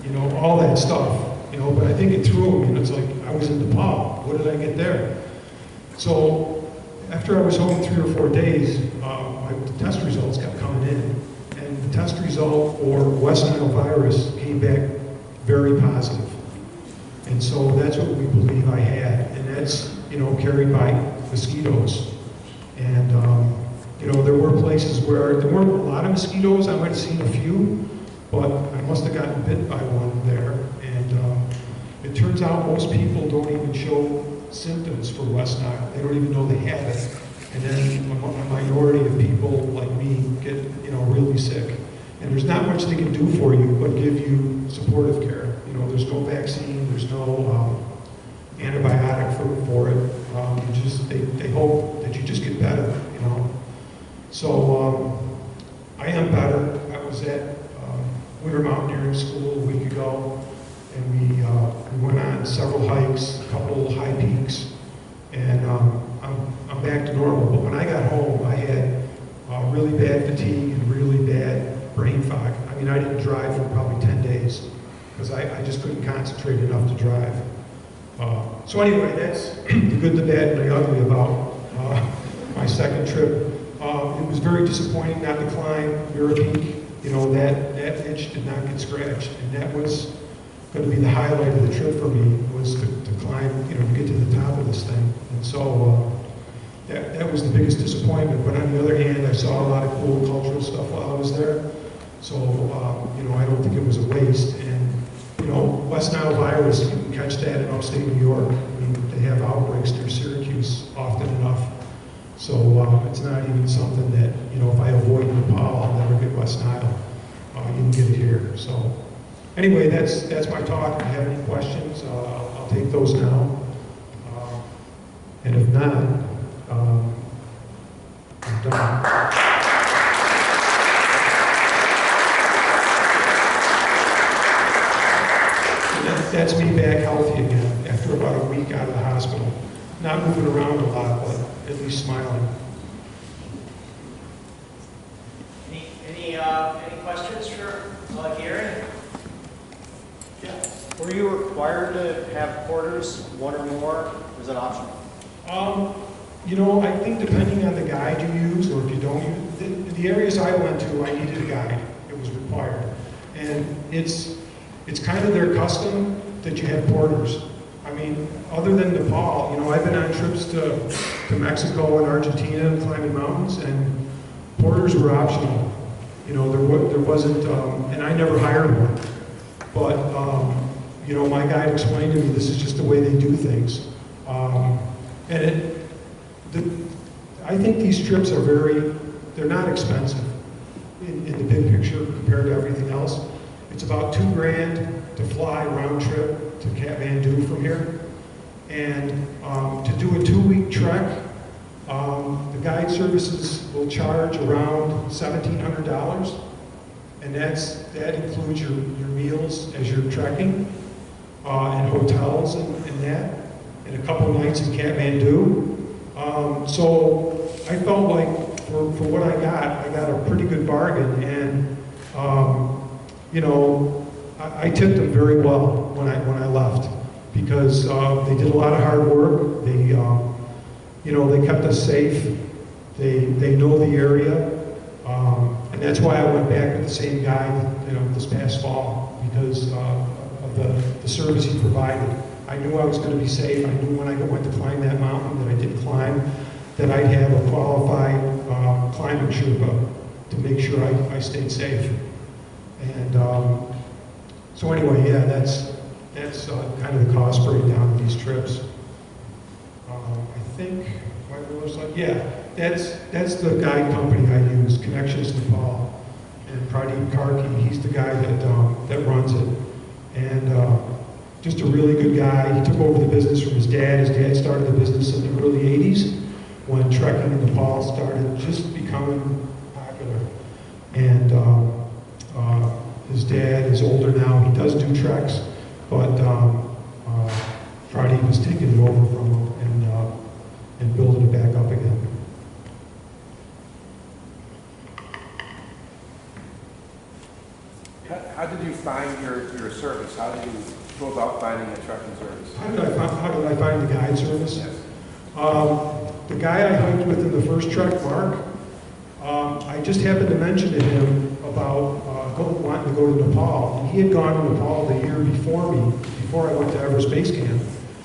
you know, all that stuff. You know, but I think it threw me, and it's like, I was in Nepal. What did I get there? So after I was home 3 or 4 days, the test results kept coming in. And the test result for West Nile virus came back very positive. And so that's what we believe I had. And that's, you know, carried by mosquitoes. And, you know, there were places where there weren't a lot of mosquitoes. I might have seen a few, but I must have gotten bit by one there. And it turns out most people don't even show symptoms for West Nile. They don't even know they have it. And then a minority of people like me get, you know, really sick. And there's not much they can do for you but give you supportive care. You know, there's no vaccine, there's no antibiotic for it. They hope that you just get better, you know. So I am better. I was at Winter Mountaineering School a week ago, and we went on several hikes, a couple high peaks, and I'm back to normal. But when I got home, I had really bad fatigue and really bad brain fog. I mean, I didn't drive for probably 10 days because I just couldn't concentrate enough to drive. So anyway, that's the good, the bad, and the ugly about my second trip. It was very disappointing not to climb Mera Peak. You know, that itch did not get scratched, and that was going to be the highlight of the trip for me, was to climb, you know, to get to the top of this thing. And so that was the biggest disappointment. But on the other hand, I saw a lot of cool cultural stuff while I was there. So, you know, I don't think it was a waste. And, you know, West Nile virus, you can catch that in upstate New York. I mean, they have outbreaks near Syracuse often enough. So it's not even something that, you know, if I avoid Nepal, I'll never get West Nile. You can get it here. So anyway, that's my talk. If you have any questions, I'll take those now. And if not, I'm done. that's me back healthy again after about a week out of the hospital. Not moving around a lot, but at least smiling. Any questions for Gary? Yeah. Were you required to have porters, one or more, or is it optional? You know, I think depending on the guide you use, or if you don't use, the areas I went to, I needed a guide. It was required. And it's kind of their custom that you have porters. I mean, other than Nepal, you know, I've been on trips to Mexico and Argentina climbing mountains, and porters were optional. You know, there wasn't, and I never hired one. But, you know, my guide explained to me this is just the way they do things. I think these trips are they're not expensive in the big picture compared to everything else. It's about $2,000 to fly round trip to Kathmandu from here. And to do a 2-week trek, the guide services will charge around $1,700. And that includes your meals as you're trekking, and hotels and that, and a couple nights in Kathmandu. So I felt like for what I got a pretty good bargain, and you know, I tipped them very well when I left, because they did a lot of hard work. They you know, they kept us safe. They know the area. And that's why I went back with the same guide, you know, this past fall, because of the service he provided. I knew I was going to be safe. I knew when I went to climb that mountain that I did climb, that I'd have a qualified climbing Sherpa to make sure I stayed safe. And so anyway, yeah, that's kind of the cost breakdown of these trips. I think, yeah, that's the guide company I use, Connections Nepal, and Pradeep Karki. He's the guy that runs it, and just a really good guy. He took over the business from his dad. His dad started the business in the early '80s when trekking in Nepal started just becoming popular. And his dad is older now. He does do treks, but Pradeep has taken it over from him and building it back up again. How did you find your service? How did you go about finding a trucking service? How did I find the guide service? Yes. The guy I hiked with in the first trek, Mark, I just happened to mention to him about wanting to go to Nepal. And he had gone to Nepal the year before me, before I went to Everest Base Camp.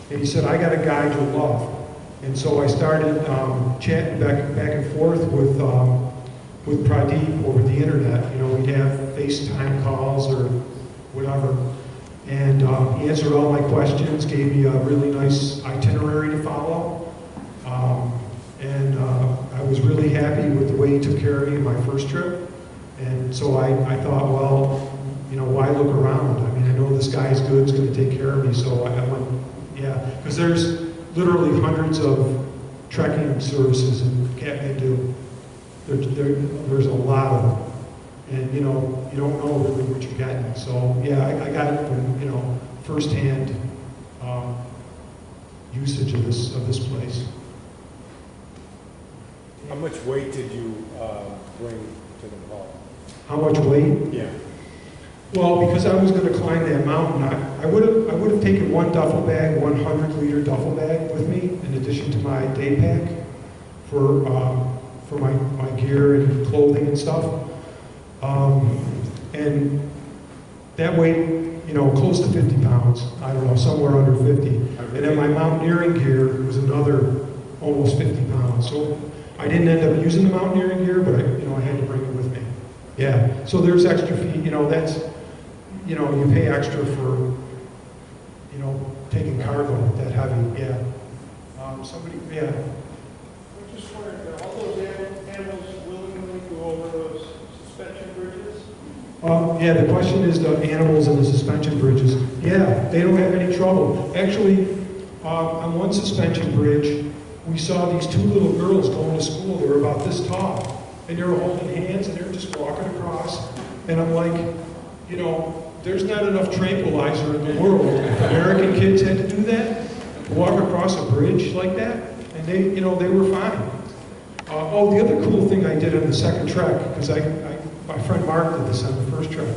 And he said, I got a guide you'll love. And so I started chatting back and forth with Pradeep over the internet. You know, we'd have FaceTime calls or whatever. And he answered all my questions, gave me a really nice itinerary to follow. And I was really happy with the way he took care of me in my first trip. And so I thought, well, you know, why look around? I mean, I know this guy's good, he's going to take care of me. So I went, yeah, because there's literally hundreds of trekking services in Kathmandu. There's a lot of them. And, you know, you don't know really what you're getting. So, yeah, I got it from, you know, firsthand usage of this place. How much weight did you bring to Nepal? How much weight? Yeah. Well, because I was going to climb that mountain, I would have taken one duffel bag, 100-liter duffel bag with me, in addition to my day pack for my gear and clothing and stuff. And that weighed, you know, close to 50 pounds. I don't know, somewhere under 50. And then my mountaineering gear was another almost 50 pounds. So I didn't end up using the mountaineering gear, but I had to bring it with me. Yeah. So there's extra fee. You know, that's, you know, you pay extra for, you know, taking cargo that heavy. Yeah. Yeah. I just wondered, are all those animals willingly go over those suspension bridges? Yeah, the question is the animals and the suspension bridges. Yeah, they don't have any trouble. Actually, on one suspension bridge, we saw these two little girls going to school. They were about this tall, and they were holding hands, and they were just walking across. And I'm like, you know, there's not enough tranquilizer in the world. If American kids had to do that, walk across a bridge like that, and they, you know, they were fine. Oh, the other cool thing I did on the second trek, because my friend Mark did this on the first trek,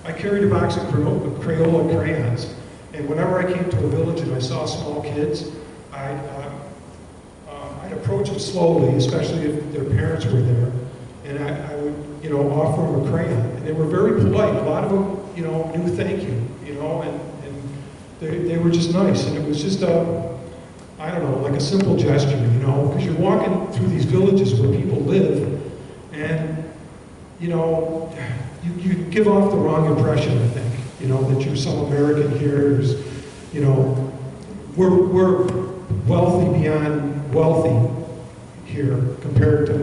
I carried a box of Crayola crayons, and whenever I came to a village and I saw small kids, I'd approach them slowly, especially if their parents were there, and I would, you know, offer them a crayon. And they were very polite. A lot of them, you know, knew thank you, you know, and they were just nice. And it was just I don't know, like a simple gesture, you know, because you're walking through these villages where people live, and, you know, you give off the wrong impression, I think, you know, that you're some American here, there's, you know, we're wealthy beyond wealthy here compared to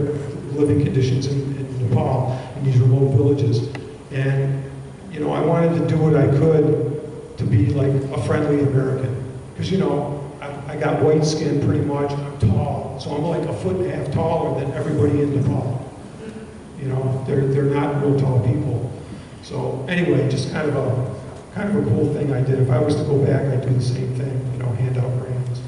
living conditions in Nepal, in these remote villages. And, you know, I wanted to do what I could to be like a friendly American. Because, you know, I got white skin pretty much, and I'm tall, so I'm like 1.5 feet taller than everybody in Nepal. You know, they're not real tall people. So anyway, just kind of a cool thing I did. If I was to go back, I'd do the same thing, you know, hand out crayons.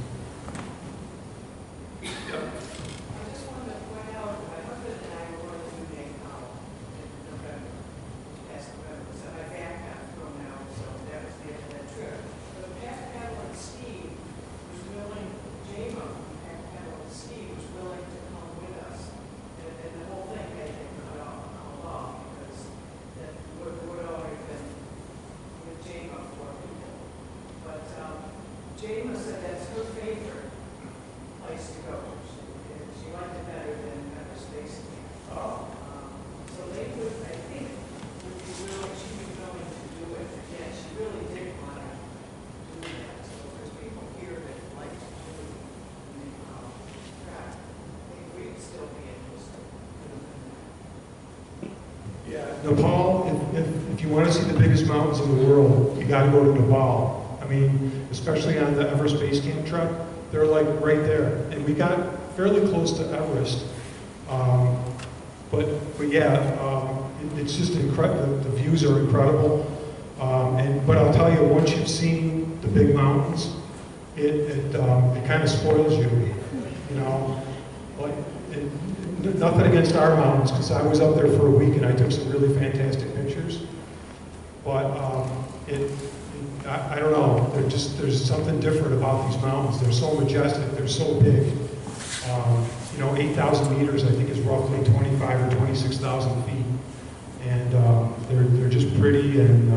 Jama said that's her favorite place to go. She liked it better than Member Space Camp. Oh. So they would, I think, would be willing, she'd be willing to do it again. She really did want to do that. So there's people here that like to do track. I think we'd still be interested. Yeah, Nepal, if you want to see the biggest mountains in the world, you got to go to Nepal. I mean, especially on the Everest Base Camp trek, they're like right there. And we got fairly close to Everest. But yeah, it's just incredible. The views are incredible. But I'll tell you, once you've seen the big mountains, it kind of spoils you. You know, like nothing against our mountains, because I was up there for a week and I took some really fantastic pictures. But I don't know, there's something different about these mountains. They're so majestic, they're so big. You know, 8,000 meters, I think, is roughly 25 or 26,000 feet. And they're just pretty, and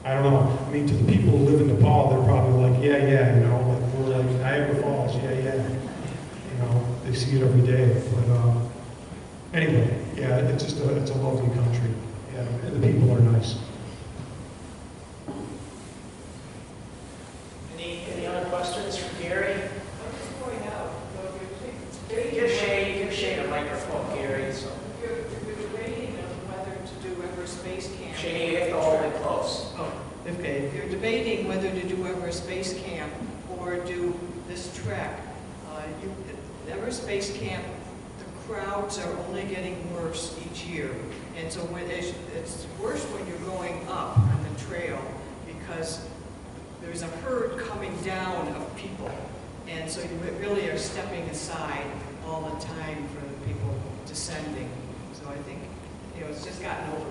I don't know. I mean, to the people who live in Nepal, they're probably like, yeah, you know, like we're like Niagara Falls, yeah. You know, they see it every day. But anyway, yeah, it's a lovely country. Yeah, and the people are nice. Any other questions for Gary? I'm just going out. Give Shane a microphone, Gary. So. You're debating on whether to do Everest Space Camp. Shane, you have to hold it close. Oh, okay. If you're debating whether to do Everest Space Camp or do this trek, Everest Space Camp, the crowds are only getting worse each year. And so it's worse when you're going up on the trail because there's a herd coming down of people. And so you really are stepping aside all the time for the people descending. So I think, you know, it's just gotten over